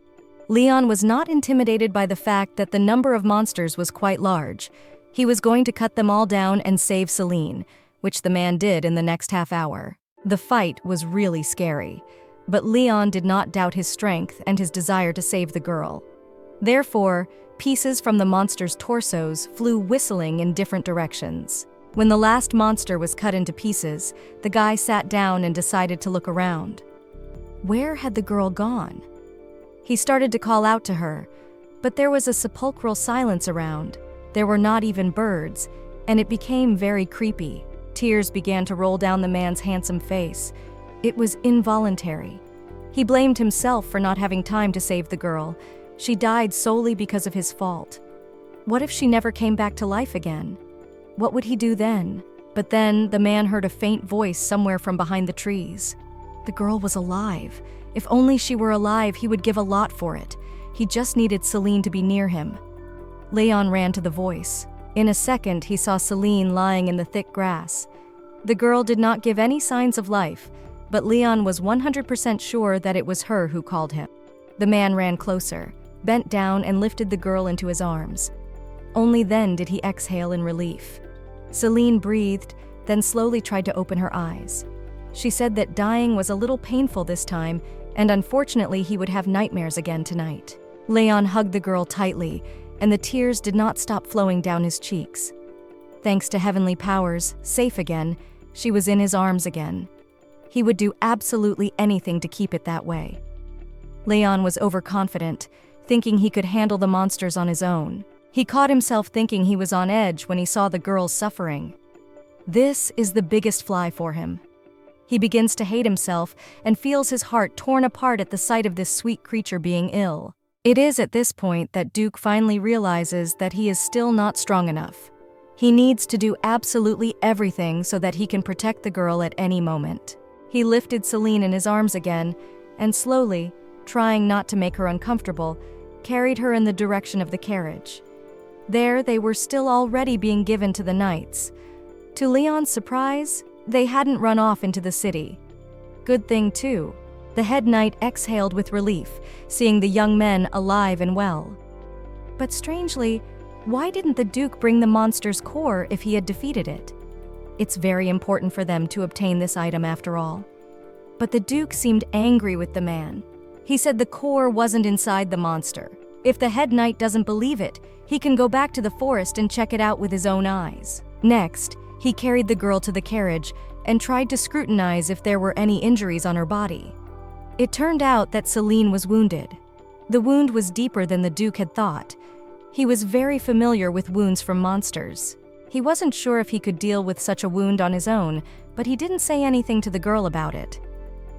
Leon was not intimidated by the fact that the number of monsters was quite large. He was going to cut them all down and save Celine, which the man did in the next half hour. The fight was really scary, but Leon did not doubt his strength and his desire to save the girl. Therefore, pieces from the monster's torsos flew whistling in different directions. When the last monster was cut into pieces, the guy sat down and decided to look around. Where had the girl gone? He started to call out to her, but there was a sepulchral silence around. There were not even birds, and it became very creepy. Tears began to roll down the man's handsome face. It was involuntary. He blamed himself for not having time to save the girl. She died solely because of his fault. What if she never came back to life again? What would he do then? But then the man heard a faint voice somewhere from behind the trees. The girl was alive. If only she were alive, he would give a lot for it. He just needed Celine to be near him. Leon ran to the voice. In a second, he saw Celine lying in the thick grass. The girl did not give any signs of life, but Leon was 100% sure that it was her who called him. The man ran closer, bent down and lifted the girl into his arms. Only then did he exhale in relief. Celine breathed, then slowly tried to open her eyes. She said that dying was a little painful this time, and unfortunately he would have nightmares again tonight. Leon hugged the girl tightly, and the tears did not stop flowing down his cheeks. Thanks to heavenly powers, safe again, she was in his arms again. He would do absolutely anything to keep it that way. Leon was overconfident, thinking he could handle the monsters on his own. He caught himself thinking he was on edge when he saw the girls suffering. This is the biggest fly for him. He begins to hate himself and feels his heart torn apart at the sight of this sweet creature being ill. It is at this point that Duke finally realizes that he is still not strong enough. He needs to do absolutely everything so that he can protect the girl at any moment. He lifted Celine in his arms again, and slowly, trying not to make her uncomfortable, carried her in the direction of the carriage. There, they were still already being given to the knights. To Leon's surprise, they hadn't run off into the city. Good thing, too. The head knight exhaled with relief, seeing the young men alive and well. But strangely, why didn't the Duke bring the monster's core if he had defeated it? It's very important for them to obtain this item after all. But the Duke seemed angry with the man. He said the core wasn't inside the monster. If the head knight doesn't believe it, he can go back to the forest and check it out with his own eyes. Next, he carried the girl to the carriage and tried to scrutinize if there were any injuries on her body. It turned out that Celine was wounded. The wound was deeper than the Duke had thought. He was very familiar with wounds from monsters. He wasn't sure if he could deal with such a wound on his own, but he didn't say anything to the girl about it.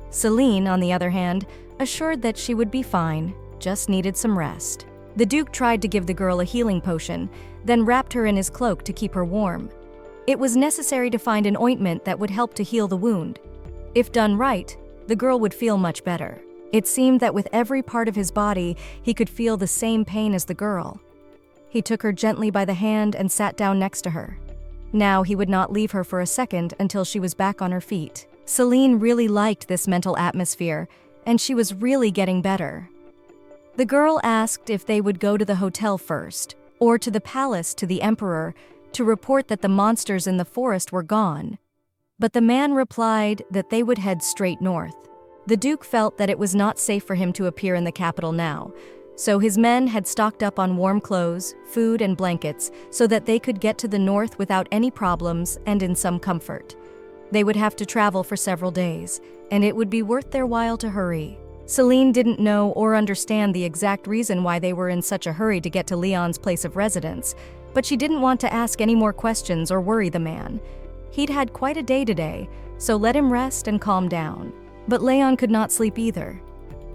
Celine, on the other hand, assured that she would be fine, just needed some rest. The Duke tried to give the girl a healing potion, then wrapped her in his cloak to keep her warm. It was necessary to find an ointment that would help to heal the wound. If done right, the girl would feel much better. It seemed that with every part of his body, he could feel the same pain as the girl. He took her gently by the hand and sat down next to her. Now he would not leave her for a second until she was back on her feet. Celine really liked this mental atmosphere, and she was really getting better. The girl asked if they would go to the hotel first, or to the palace to the emperor, to report that the monsters in the forest were gone. But the man replied that they would head straight north. The Duke felt that it was not safe for him to appear in the capital now, so his men had stocked up on warm clothes, food, and blankets so that they could get to the north without any problems and in some comfort. They would have to travel for several days, and it would be worth their while to hurry. Celine didn't know or understand the exact reason why they were in such a hurry to get to Leon's place of residence, but she didn't want to ask any more questions or worry the man. He'd had quite a day today, so let him rest and calm down. But Leon could not sleep either.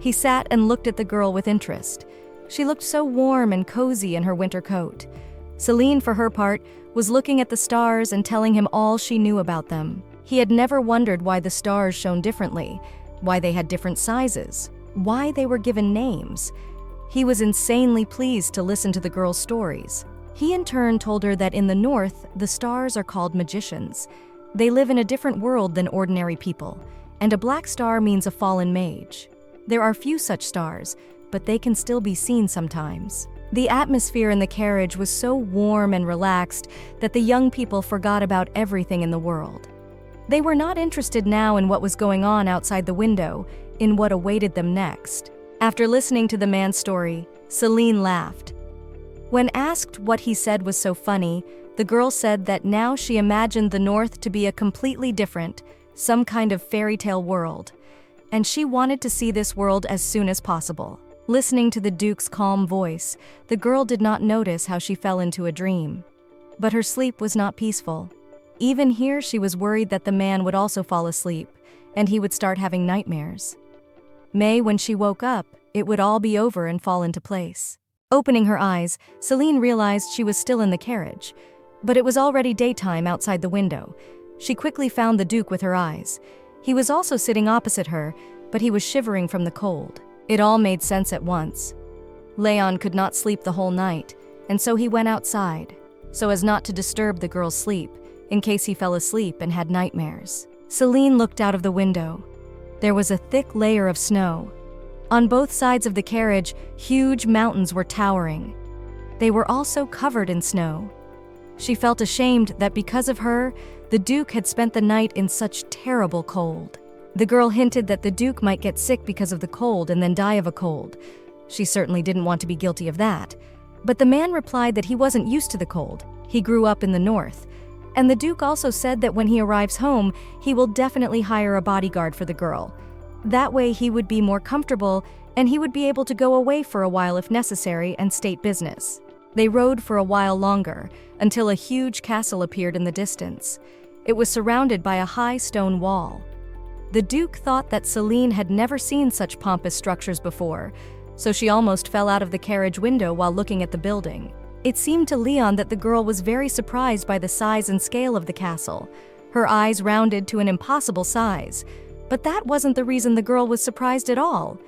He sat and looked at the girl with interest. She looked so warm and cozy in her winter coat. Celine, for her part, was looking at the stars and telling him all she knew about them. He had never wondered why the stars shone differently, why they had different sizes, why they were given names. He was insanely pleased to listen to the girl's stories. He in turn told her that in the north, the stars are called magicians. They live in a different world than ordinary people, and a black star means a fallen mage. There are few such stars, but they can still be seen sometimes. The atmosphere in the carriage was so warm and relaxed that the young people forgot about everything in the world. They were not interested now in what was going on outside the window, in what awaited them next. After listening to the man's story, Celine laughed. When asked what he said was so funny, the girl said that now she imagined the North to be a completely different, some kind of fairy tale world, and she wanted to see this world as soon as possible. Listening to the Duke's calm voice, the girl did not notice how she fell into a dream. But her sleep was not peaceful. Even here, she was worried that the man would also fall asleep, and he would start having nightmares. When she woke up, it would all be over and fall into place. Opening her eyes, Celine realized she was still in the carriage, but it was already daytime outside the window. She quickly found the Duke with her eyes. He was also sitting opposite her, but he was shivering from the cold. It all made sense at once. Leon could not sleep the whole night, and so he went outside, so as not to disturb the girl's sleep, in case he fell asleep and had nightmares. Celine looked out of the window. There was a thick layer of snow. On both sides of the carriage, huge mountains were towering. They were also covered in snow. She felt ashamed that because of her, the Duke had spent the night in such terrible cold. The girl hinted that the Duke might get sick because of the cold and then die of a cold. She certainly didn't want to be guilty of that. But the man replied that he wasn't used to the cold. He grew up in the north. And the Duke also said that when he arrives home, he will definitely hire a bodyguard for the girl. That way he would be more comfortable and he would be able to go away for a while if necessary and state business. They rode for a while longer, until a huge castle appeared in the distance. It was surrounded by a high stone wall. The Duke thought that Celine had never seen such pompous structures before, so she almost fell out of the carriage window while looking at the building. It seemed to Leon that the girl was very surprised by the size and scale of the castle. Her eyes rounded to an impossible size. But that wasn't the reason the girl was surprised at all.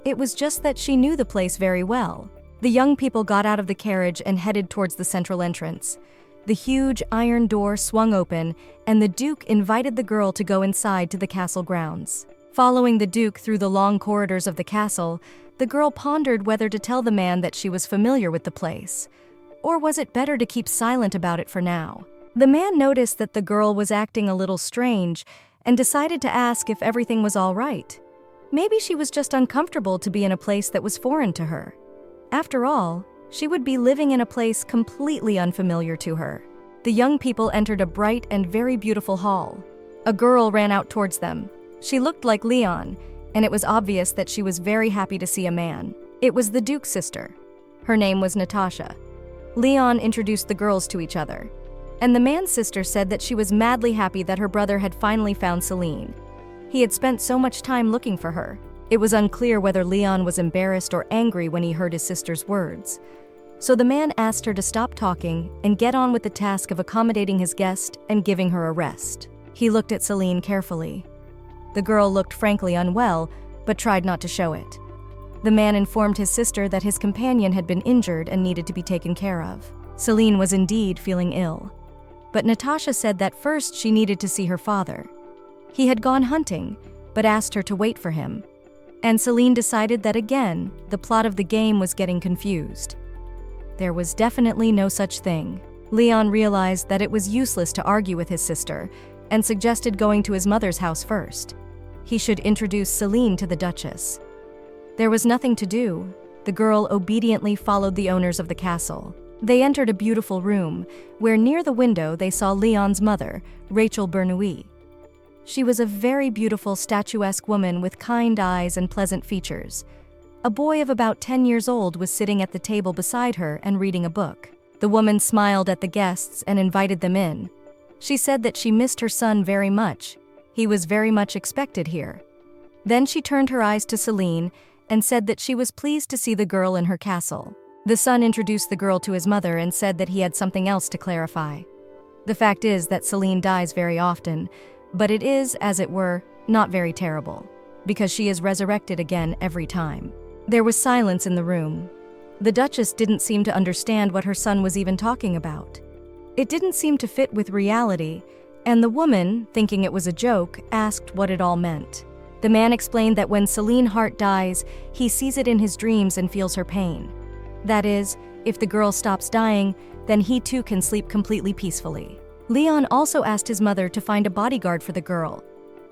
It was just that she knew the place very well. The young people got out of the carriage and headed towards the central entrance. The huge iron door swung open, and the Duke invited the girl to go inside to the castle grounds. Following the Duke through the long corridors of the castle, the girl pondered whether to tell the man that she was familiar with the place. Or was it better to keep silent about it for now? The man noticed that the girl was acting a little strange and decided to ask if everything was all right. Maybe she was just uncomfortable to be in a place that was foreign to her. After all, she would be living in a place completely unfamiliar to her. The young people entered a bright and very beautiful hall. A girl ran out towards them. She looked like Leon, and it was obvious that she was very happy to see a man. It was the Duke's sister. Her name was Natasha. Leon introduced the girls to each other, and the man's sister said that she was madly happy that her brother had finally found Celine. He had spent so much time looking for her. It was unclear whether Leon was embarrassed or angry when he heard his sister's words. So the man asked her to stop talking and get on with the task of accommodating his guest and giving her a rest. He looked at Celine carefully. The girl looked frankly unwell, but tried not to show it. The man informed his sister that his companion had been injured and needed to be taken care of. Celine was indeed feeling ill. But Natasha said that first she needed to see her father. He had gone hunting, but asked her to wait for him. And Celine decided that again, the plot of the game was getting confused. There was definitely no such thing. Leon realized that it was useless to argue with his sister and suggested going to his mother's house first. He should introduce Celine to the Duchess. There was nothing to do. The girl obediently followed the owners of the castle. They entered a beautiful room, where near the window they saw Leon's mother, Rachel Bernoulli. She was a very beautiful statuesque woman with kind eyes and pleasant features. A boy of about 10 years old was sitting at the table beside her and reading a book. The woman smiled at the guests and invited them in. She said that she missed her son very much. He was very much expected here. Then she turned her eyes to Celine and said that she was pleased to see the girl in her castle. The son introduced the girl to his mother and said that he had something else to clarify. The fact is that Celine dies very often, but it is, as it were, not very terrible, because she is resurrected again every time. There was silence in the room. The Duchess didn't seem to understand what her son was even talking about. It didn't seem to fit with reality, and the woman, thinking it was a joke, asked what it all meant. The man explained that when Celine Hart dies, he sees it in his dreams and feels her pain. That is, if the girl stops dying, then he too can sleep completely peacefully. Leon also asked his mother to find a bodyguard for the girl.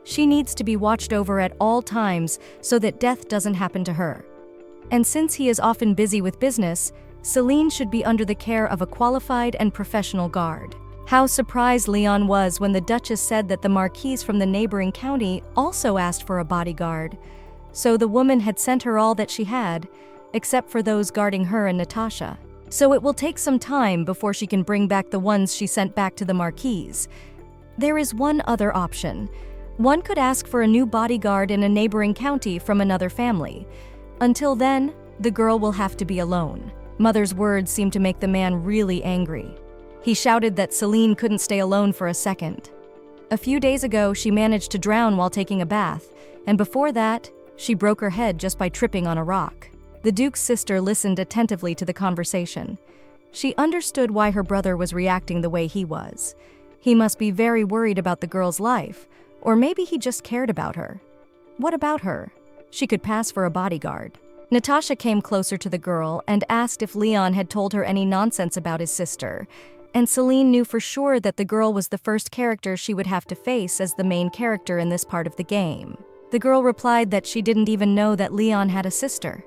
She needs to be watched over at all times so that death doesn't happen to her. And since he is often busy with business, Celine should be under the care of a qualified and professional guard. How surprised Leon was when the Duchess said that the Marquise from the neighboring county also asked for a bodyguard. So the woman had sent her all that she had, except for those guarding her and Natasha. So it will take some time before she can bring back the ones she sent back to the Marquise. There is one other option. One could ask for a new bodyguard in a neighboring county from another family. Until then, the girl will have to be alone. Mother's words seemed to make the man really angry. He shouted that Celine couldn't stay alone for a second. A few days ago, she managed to drown while taking a bath, and before that, she broke her head just by tripping on a rock. The Duke's sister listened attentively to the conversation. She understood why her brother was reacting the way he was. He must be very worried about the girl's life, or maybe he just cared about her. What about her? She could pass for a bodyguard. Natasha came closer to the girl and asked if Leon had told her any nonsense about his sister, and Celine knew for sure that the girl was the first character she would have to face as the main character in this part of the game. The girl replied that she didn't even know that Leon had a sister.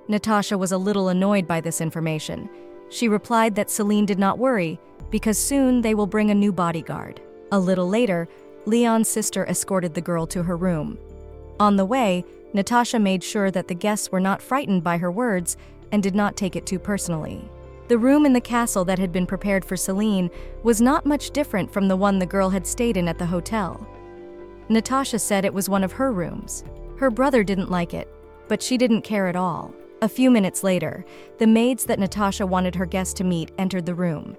Natasha was a little annoyed by this information. She replied that Celine did not worry, because soon they will bring a new bodyguard. A little later, Leon's sister escorted the girl to her room. On the way, Natasha made sure that the guests were not frightened by her words and did not take it too personally. The room in the castle that had been prepared for Celine was not much different from the one the girl had stayed in at the hotel. Natasha said it was one of her rooms. Her brother didn't like it, but she didn't care at all. A few minutes later, the maids that Natasha wanted her guests to meet entered the room.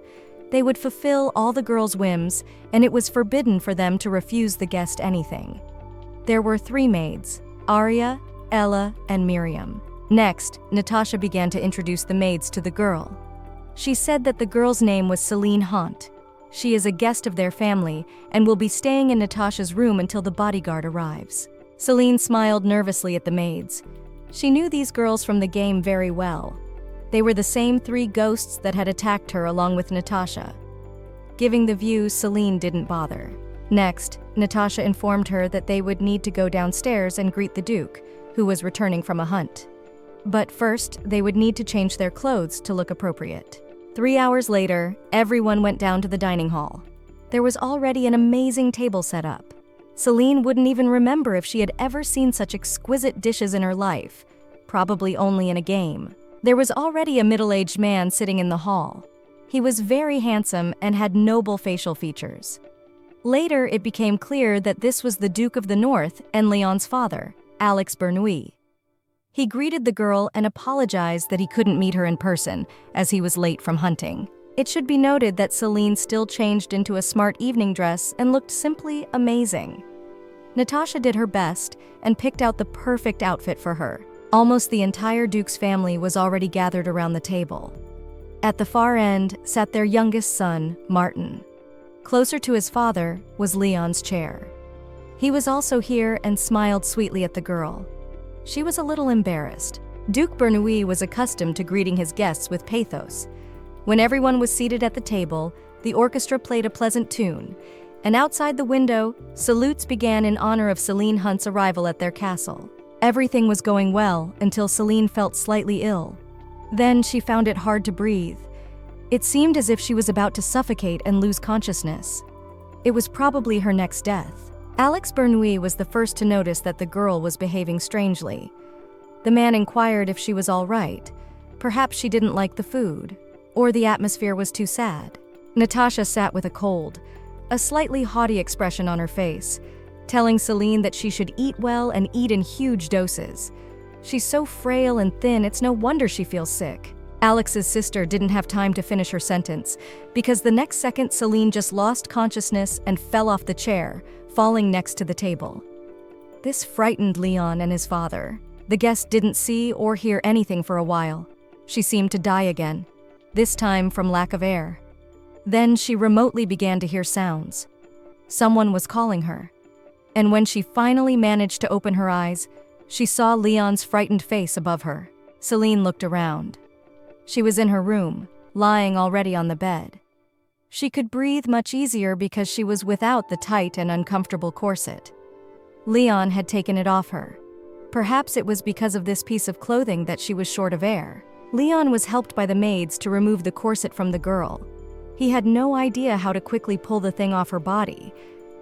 They would fulfill all the girl's whims, and it was forbidden for them to refuse the guest anything. There were 3 maids: Arya, Ella, and Miriam. Next, Natasha began to introduce the maids to the girl. She said that the girl's name was Celine Haunt. She is a guest of their family and will be staying in Natasha's room until the bodyguard arrives. Celine smiled nervously at the maids. She knew these girls from the game very well. They were the same 3 ghosts that had attacked her along with Natasha. Giving the view, Celine didn't bother. Next, Natasha informed her that they would need to go downstairs and greet the Duke, who was returning from a hunt. But first, they would need to change their clothes to look appropriate. 3 hours later, everyone went down to the dining hall. There was already an amazing table set up. Celine wouldn't even remember if she had ever seen such exquisite dishes in her life, probably only in a game. There was already a middle-aged man sitting in the hall. He was very handsome and had noble facial features. Later, it became clear that this was the Duke of the North and Leon's father, Alex Bernoulli. He greeted the girl and apologized that he couldn't meet her in person, as he was late from hunting. It should be noted that Celine still changed into a smart evening dress and looked simply amazing. Natasha did her best and picked out the perfect outfit for her. Almost the entire Duke's family was already gathered around the table. At the far end sat their youngest son, Martin. Closer to his father was Leon's chair. He was also here and smiled sweetly at the girl. She was a little embarrassed. Duke Bernoulli was accustomed to greeting his guests with pathos. When everyone was seated at the table, the orchestra played a pleasant tune, and outside the window, salutes began in honor of Celine Hunt's arrival at their castle. Everything was going well until Celine felt slightly ill. Then she found it hard to breathe. It seemed as if she was about to suffocate and lose consciousness. It was probably her next death. Alex Bernoulli was the first to notice that the girl was behaving strangely. The man inquired if she was all right. Perhaps she didn't like the food, or the atmosphere was too sad. Natasha sat with a cold, a slightly haughty expression on her face, telling Celine that she should eat well and eat in huge doses. She's so frail and thin, it's no wonder she feels sick. Alex's sister didn't have time to finish her sentence, because the next second Celine just lost consciousness and fell off the chair, falling next to the table. This frightened Leon and his father. The guest didn't see or hear anything for a while. She seemed to die again, this time from lack of air. Then she remotely began to hear sounds. Someone was calling her. And when she finally managed to open her eyes, she saw Leon's frightened face above her. Celine looked around. She was in her room, lying already on the bed. She could breathe much easier because she was without the tight and uncomfortable corset. Leon had taken it off her. Perhaps it was because of this piece of clothing that she was short of air. Leon was helped by the maids to remove the corset from the girl. He had no idea how to quickly pull the thing off her body,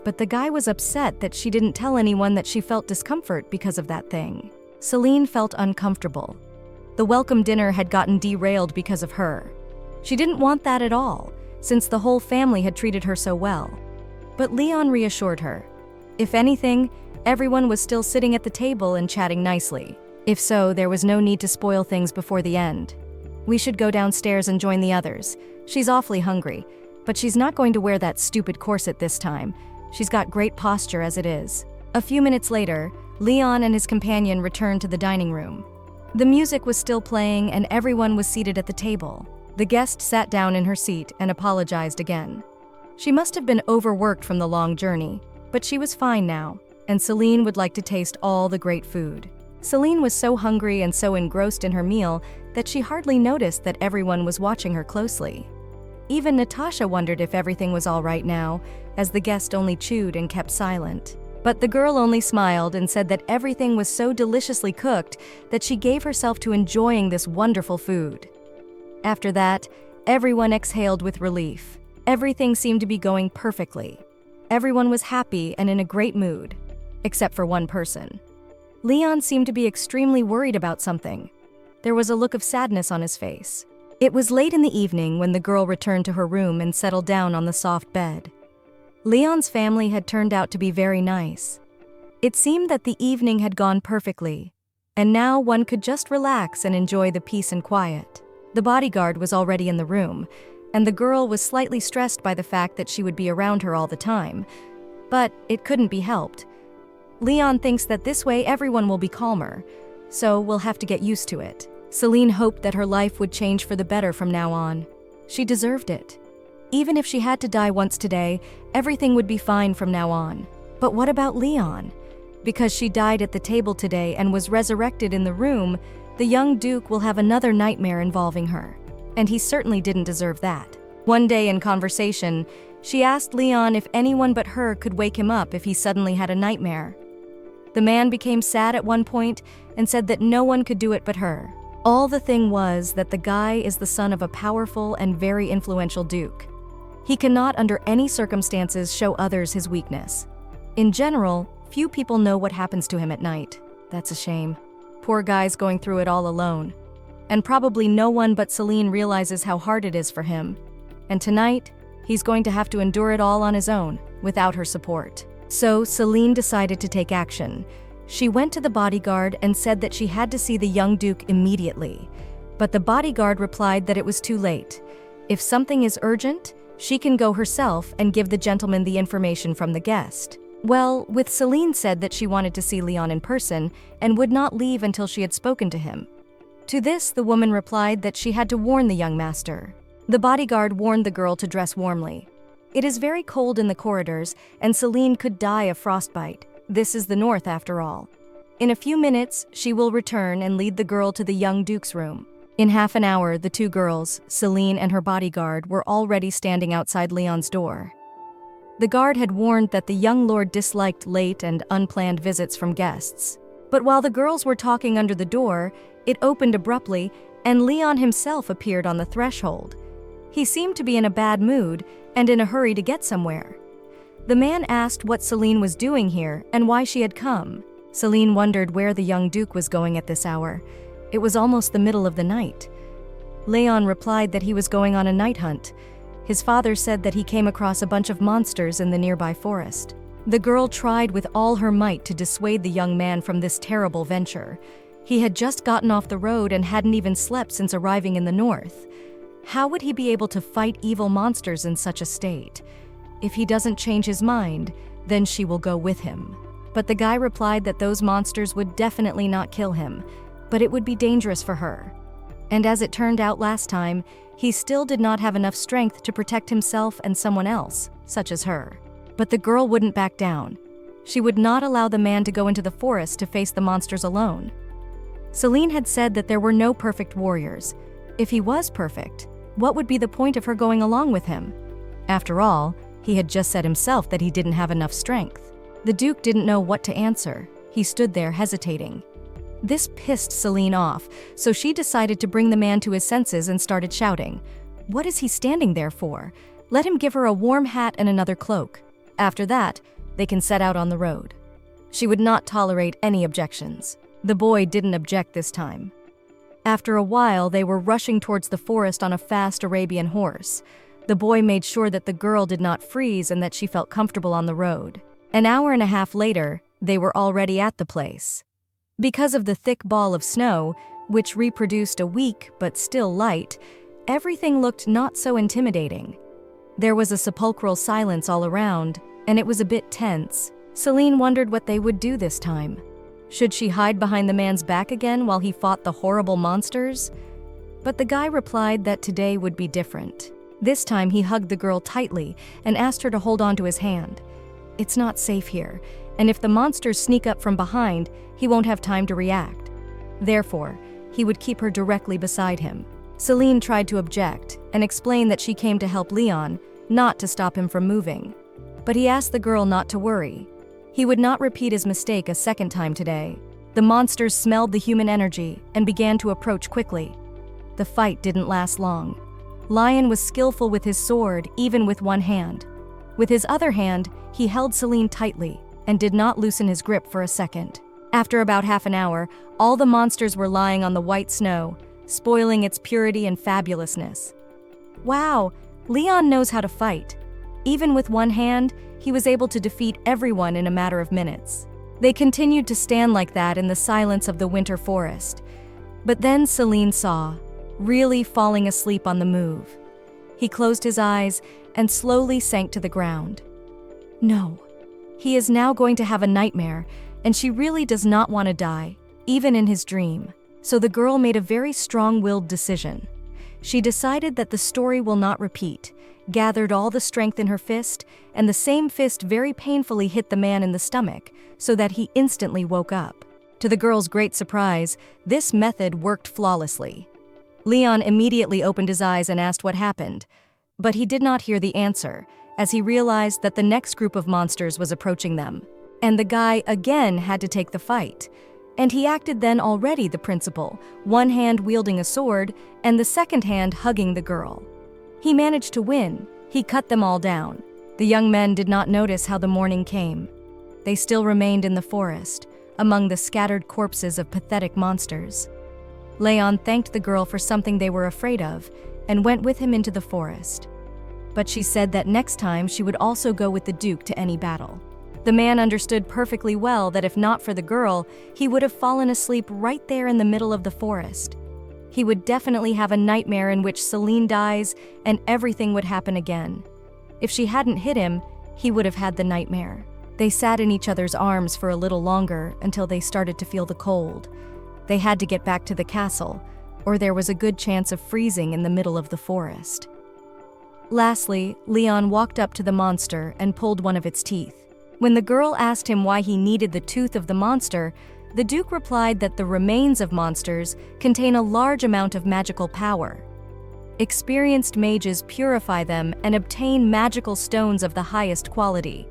but the guy was upset that she didn't tell anyone that she felt discomfort because of that thing. Celine felt uncomfortable. The welcome dinner had gotten derailed because of her. She didn't want that at all, since the whole family had treated her so well. But Leon reassured her. If anything, everyone was still sitting at the table and chatting nicely. If so, there was no need to spoil things before the end. We should go downstairs and join the others. She's awfully hungry, but she's not going to wear that stupid corset this time. She's got great posture as it is. A few minutes later, Leon and his companion returned to the dining room. The music was still playing and everyone was seated at the table. The guest sat down in her seat and apologized again. She must have been overworked from the long journey, but she was fine now, and Celine would like to taste all the great food. Celine was so hungry and so engrossed in her meal that she hardly noticed that everyone was watching her closely. Even Natasha wondered if everything was all right now, as the guest only chewed and kept silent. But the girl only smiled and said that everything was so deliciously cooked that she gave herself to enjoying this wonderful food. After that, everyone exhaled with relief. Everything seemed to be going perfectly. Everyone was happy and in a great mood, except for one person. Leon seemed to be extremely worried about something. There was a look of sadness on his face. It was late in the evening when the girl returned to her room and settled down on the soft bed. Leon's family had turned out to be very nice. It seemed that the evening had gone perfectly, and now one could just relax and enjoy the peace and quiet. The bodyguard was already in the room, and the girl was slightly stressed by the fact that she would be around her all the time. But it couldn't be helped. Leon thinks that this way everyone will be calmer, so we'll have to get used to it. Celine hoped that her life would change for the better from now on. She deserved it. Even if she had to die once today, everything would be fine from now on. But what about Leon? Because she died at the table today and was resurrected in the room, the young Duke will have another nightmare involving her. And he certainly didn't deserve that. One day in conversation, she asked Leon if anyone but her could wake him up if he suddenly had a nightmare. The man became sad at one point and said that no one could do it but her. All the thing was that the guy is the son of a powerful and very influential duke. He cannot under any circumstances show others his weakness. In general, few people know what happens to him at night. That's a shame. Poor guy's going through it all alone. And probably no one but Celine realizes how hard it is for him. And tonight, he's going to have to endure it all on his own, without her support. So Celine decided to take action. She went to the bodyguard and said that she had to see the young duke immediately. But the bodyguard replied that it was too late. If something is urgent, she can go herself and give the gentleman the information from the guest. Well, with Celine said that she wanted to see Leon in person and would not leave until she had spoken to him. To this, the woman replied that she had to warn the young master. The bodyguard warned the girl to dress warmly. It is very cold in the corridors, and Celine could die of frostbite. This is the north, after all. In a few minutes, she will return and lead the girl to the young duke's room. In half an hour, the two girls, Celine and her bodyguard, were already standing outside Leon's door. The guard had warned that the young lord disliked late and unplanned visits from guests. But while the girls were talking under the door, it opened abruptly, and Leon himself appeared on the threshold. He seemed to be in a bad mood and in a hurry to get somewhere. The man asked what Celine was doing here and why she had come. Celine wondered where the young duke was going at this hour. It was almost the middle of the night. Leon replied that he was going on a night hunt. His father said that he came across a bunch of monsters in the nearby forest. The girl tried with all her might to dissuade the young man from this terrible venture. He had just gotten off the road and hadn't even slept since arriving in the north. How would he be able to fight evil monsters in such a state? If he doesn't change his mind, then she will go with him. But the guy replied that those monsters would definitely not kill him, but it would be dangerous for her. And as it turned out last time, he still did not have enough strength to protect himself and someone else, such as her. But the girl wouldn't back down. She would not allow the man to go into the forest to face the monsters alone. Celine had said that there were no perfect warriors. If he was perfect, what would be the point of her going along with him? After all, he had just said himself that he didn't have enough strength. The Duke didn't know what to answer. He stood there hesitating. This pissed Celine off, so she decided to bring the man to his senses and started shouting, "What is he standing there for? Let him give her a warm hat and another cloak. After that, they can set out on the road." She would not tolerate any objections. The boy didn't object this time. After a while, they were rushing towards the forest on a fast Arabian horse. The boy made sure that the girl did not freeze and that she felt comfortable on the road. An hour and a half later, they were already at the place. Because of the thick ball of snow, which reproduced a weak but still light, everything looked not so intimidating. There was a sepulchral silence all around, and it was a bit tense. Celine wondered what they would do this time. Should she hide behind the man's back again while he fought the horrible monsters? But the guy replied that today would be different. This time he hugged the girl tightly and asked her to hold on to his hand. It's not safe here, and if the monsters sneak up from behind, he won't have time to react. Therefore, he would keep her directly beside him. Celine tried to object and explain that she came to help Leon, not to stop him from moving. But he asked the girl not to worry. He would not repeat his mistake a second time today. The monsters smelled the human energy and began to approach quickly. The fight didn't last long. Lion was skillful with his sword, even with one hand. With his other hand, he held Celine tightly and did not loosen his grip for a second. After about half an hour, all the monsters were lying on the white snow, spoiling its purity and fabulousness. Wow, Leon knows how to fight. Even with one hand, he was able to defeat everyone in a matter of minutes. They continued to stand like that in the silence of the winter forest. But then Celine saw, really falling asleep on the move. He closed his eyes and slowly sank to the ground. No, he is now going to have a nightmare, and she really does not want to die, even in his dream. So the girl made a very strong-willed decision. She decided that the story will not repeat, gathered all the strength in her fist, and the same fist very painfully hit the man in the stomach, so that he instantly woke up. To the girl's great surprise, this method worked flawlessly. Leon immediately opened his eyes and asked what happened, but he did not hear the answer, as he realized that the next group of monsters was approaching them, and the guy again had to take the fight. And he acted then already the principal, one hand wielding a sword and the second hand hugging the girl. He managed to win. He cut them all down. The young men did not notice how the morning came. They still remained in the forest, among the scattered corpses of pathetic monsters. Leon thanked the girl for something they were afraid of and went with him into the forest. But she said that next time she would also go with the Duke to any battle. The man understood perfectly well that if not for the girl, he would have fallen asleep right there in the middle of the forest. He would definitely have a nightmare in which Celine dies and everything would happen again. If she hadn't hit him, he would have had the nightmare. They sat in each other's arms for a little longer until they started to feel the cold. They had to get back to the castle, or there was a good chance of freezing in the middle of the forest. Lastly, Leon walked up to the monster and pulled one of its teeth. When the girl asked him why he needed the tooth of the monster, the Duke replied that the remains of monsters contain a large amount of magical power. Experienced mages purify them and obtain magical stones of the highest quality.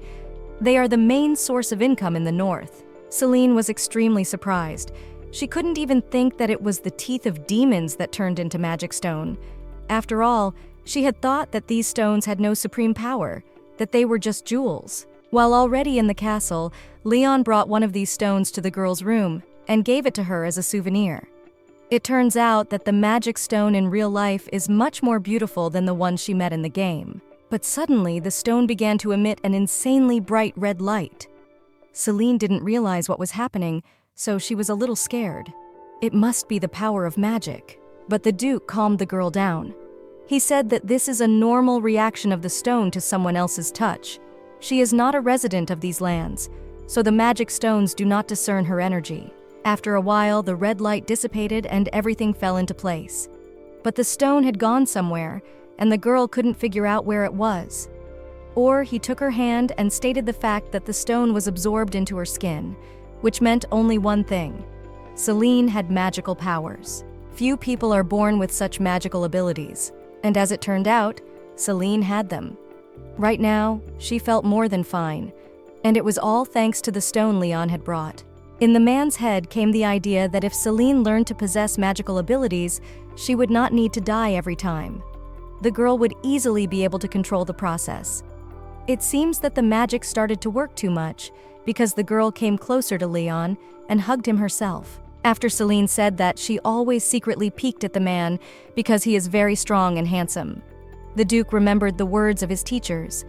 They are the main source of income in the north. Celine was extremely surprised. She couldn't even think that it was the teeth of demons that turned into magic stone. After all, she had thought that these stones had no supreme power, that they were just jewels. While already in the castle, Leon brought one of these stones to the girl's room and gave it to her as a souvenir. It turns out that the magic stone in real life is much more beautiful than the one she met in the game. But suddenly, the stone began to emit an insanely bright red light. Celine didn't realize what was happening, so she was a little scared. It must be the power of magic. But the Duke calmed the girl down. He said that this is a normal reaction of the stone to someone else's touch. She is not a resident of these lands, so the magic stones do not discern her energy. After a while, the red light dissipated and everything fell into place. But the stone had gone somewhere, and the girl couldn't figure out where it was. Or he took her hand and stated the fact that the stone was absorbed into her skin, which meant only one thing. Celine had magical powers. Few people are born with such magical abilities, and as it turned out, Celine had them. Right now, she felt more than fine, and it was all thanks to the stone Leon had brought. In the man's head came the idea that if Celine learned to possess magical abilities, she would not need to die every time. The girl would easily be able to control the process. It seems that the magic started to work too much, because the girl came closer to Leon and hugged him herself. After Celine said that she always secretly peeked at the man because he is very strong and handsome. The Duke remembered the words of his teachers.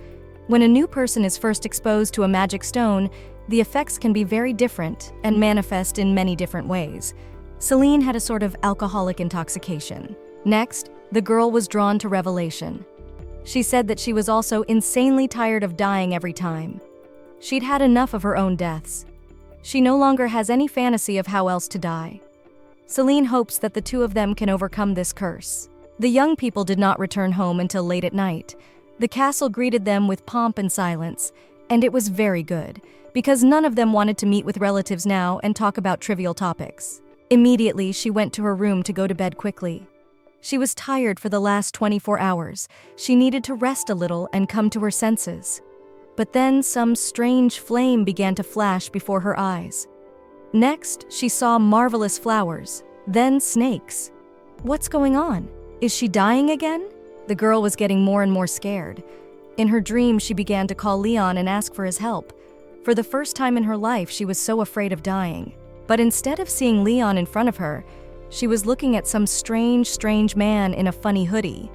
When a new person is first exposed to a magic stone, the effects can be very different and manifest in many different ways. Celine had a sort of alcoholic intoxication. Next, the girl was drawn to revelation. She said that she was also insanely tired of dying every time. She'd had enough of her own deaths. She no longer has any fantasy of how else to die. Celine hopes that the two of them can overcome this curse. The young people did not return home until late at night. The castle greeted them with pomp and silence, and it was very good, because none of them wanted to meet with relatives now and talk about trivial topics. Immediately, she went to her room to go to bed quickly. She was tired for the last 24 hours. She needed to rest a little and come to her senses. But then some strange flame began to flash before her eyes. Next, she saw marvelous flowers, then snakes. What's going on? Is she dying again? The girl was getting more and more scared. In her dream, she began to call Leon and ask for his help. For the first time in her life, she was so afraid of dying. But instead of seeing Leon in front of her, she was looking at some strange man in a funny hoodie.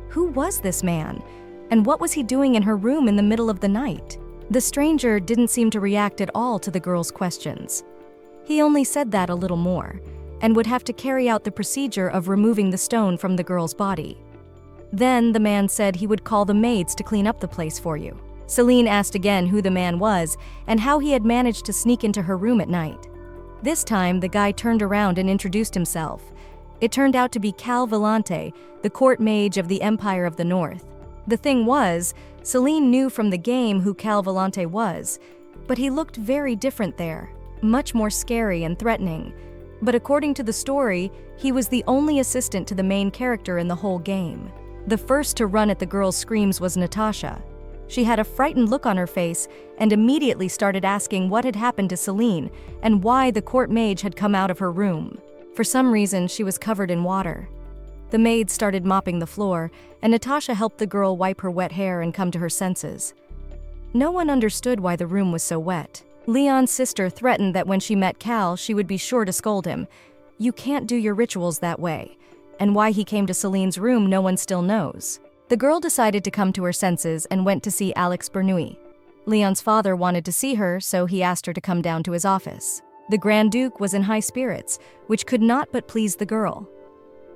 Who was this man? And what was he doing in her room in the middle of the night? The stranger didn't seem to react at all to the girl's questions. He only said that a little more, and would have to carry out the procedure of removing the stone from the girl's body. Then the man said he would call the maids to clean up the place for you. Celine asked again who the man was and how he had managed to sneak into her room at night. This time, the guy turned around and introduced himself. It turned out to be Cal Vellante, the court mage of the Empire of the North. The thing was, Celine knew from the game who Cal Vellante was, but he looked very different there, much more scary and threatening. But according to the story, he was the only assistant to the main character in the whole game. The first to run at the girl's screams was Natasha. She had a frightened look on her face and immediately started asking what had happened to Celine and why the court mage had come out of her room. For some reason, she was covered in water. The maid started mopping the floor, and Natasha helped the girl wipe her wet hair and come to her senses. No one understood why the room was so wet. Leon's sister threatened that when she met Cal, she would be sure to scold him. You can't do your rituals that way. And why he came to Celine's room, no one still knows. The girl decided to come to her senses and went to see Alex Bernoulli. Leon's father wanted to see her, so he asked her to come down to his office. The Grand Duke was in high spirits, which could not but please the girl.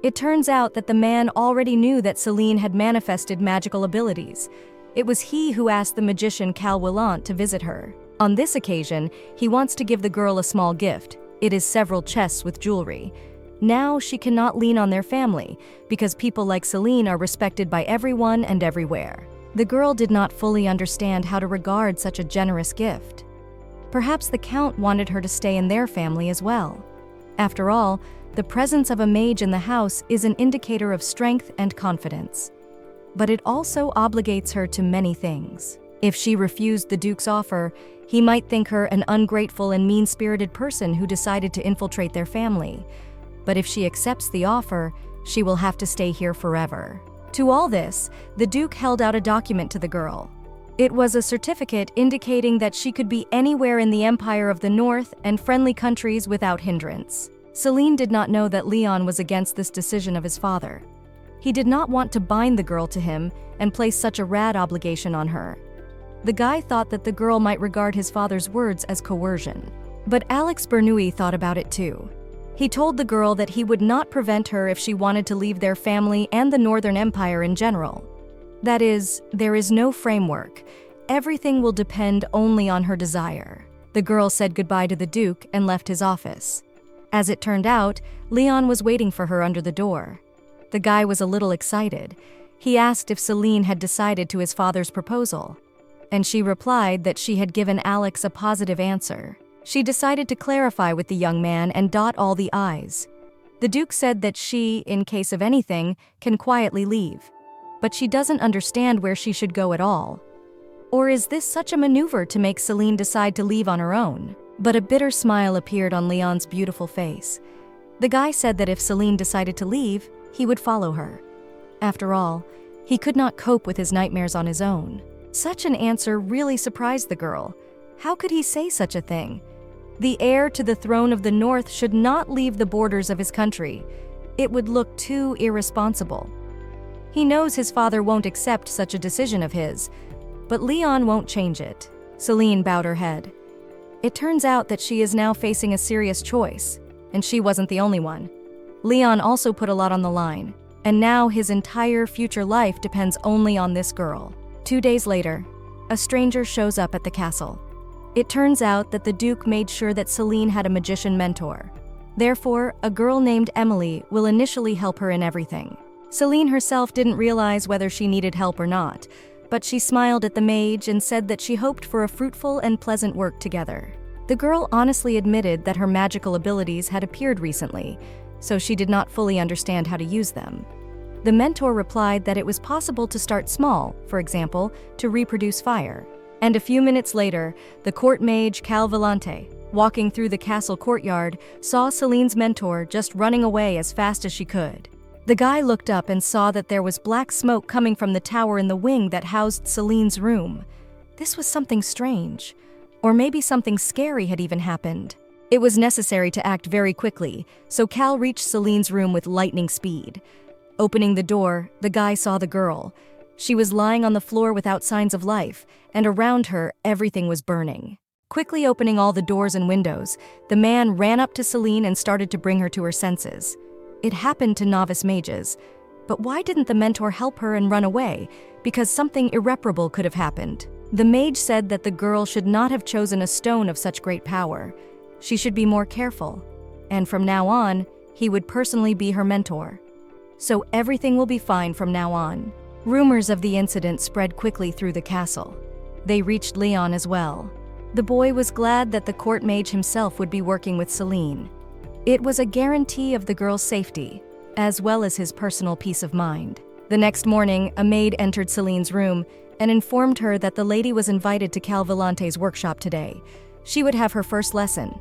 It turns out that the man already knew that Celine had manifested magical abilities. It was he who asked the magician Cal Willant to visit her. On this occasion, he wants to give the girl a small gift. It is several chests with jewelry. Now she cannot lean on their family, because people like Celine are respected by everyone and everywhere. The girl did not fully understand how to regard such a generous gift. Perhaps the Count wanted her to stay in their family as well. After all, the presence of a mage in the house is an indicator of strength and confidence. But it also obligates her to many things. If she refused the Duke's offer, he might think her an ungrateful and mean-spirited person who decided to infiltrate their family. But if she accepts the offer, she will have to stay here forever. To all this, the Duke held out a document to the girl. It was a certificate indicating that she could be anywhere in the Empire of the North and friendly countries without hindrance. Celine did not know that Leon was against this decision of his father. He did not want to bind the girl to him and place such a rad obligation on her. The guy thought that the girl might regard his father's words as coercion. But Alex Bernoulli thought about it too. He told the girl that he would not prevent her if she wanted to leave their family and the Northern Empire in general. That is, there is no framework. Everything will depend only on her desire. The girl said goodbye to the Duke and left his office. As it turned out, Leon was waiting for her under the door. The guy was a little excited. He asked if Celine had decided to his father's proposal, and she replied that she had given Alex a positive answer. She decided to clarify with the young man and dot all the I's. The Duke said that she, in case of anything, can quietly leave. But she doesn't understand where she should go at all. Or is this such a maneuver to make Celine decide to leave on her own? But a bitter smile appeared on Leon's beautiful face. The guy said that if Celine decided to leave, he would follow her. After all, he could not cope with his nightmares on his own. Such an answer really surprised the girl. How could he say such a thing? The heir to the throne of the North should not leave the borders of his country. It would look too irresponsible. He knows his father won't accept such a decision of his, but Leon won't change it. Celine bowed her head. It turns out that she is now facing a serious choice, and she wasn't the only one. Leon also put a lot on the line, and now his entire future life depends only on this girl. 2 days later, a stranger shows up at the castle. It turns out that the Duke made sure that Celine had a magician mentor. Therefore, a girl named Emily will initially help her in everything. Celine herself didn't realize whether she needed help or not, but she smiled at the mage and said that she hoped for a fruitful and pleasant work together. The girl honestly admitted that her magical abilities had appeared recently, so she did not fully understand how to use them. The mentor replied that it was possible to start small, for example, to reproduce fire. And a few minutes later, the court mage Cal Vellante, walking through the castle courtyard, saw Celine's mentor just running away as fast as she could. The guy looked up and saw that there was black smoke coming from the tower in the wing that housed Celine's room. This was something strange. Or maybe something scary had even happened. It was necessary to act very quickly, so Cal reached Celine's room with lightning speed. Opening the door, the guy saw the girl. She was lying on the floor without signs of life, and around her, everything was burning. Quickly opening all the doors and windows, the man ran up to Celine and started to bring her to her senses. It happened to novice mages, but why didn't the mentor help her and run away? Because something irreparable could have happened. The mage said that the girl should not have chosen a stone of such great power. She should be more careful, and from now on, he would personally be her mentor. So everything will be fine from now on. Rumors of the incident spread quickly through the castle. They reached Leon as well. The boy was glad that the court mage himself would be working with Celine. It was a guarantee of the girl's safety, as well as his personal peace of mind. The next morning, a maid entered Celine's room and informed her that the lady was invited to Cal Volante's workshop today. She would have her first lesson.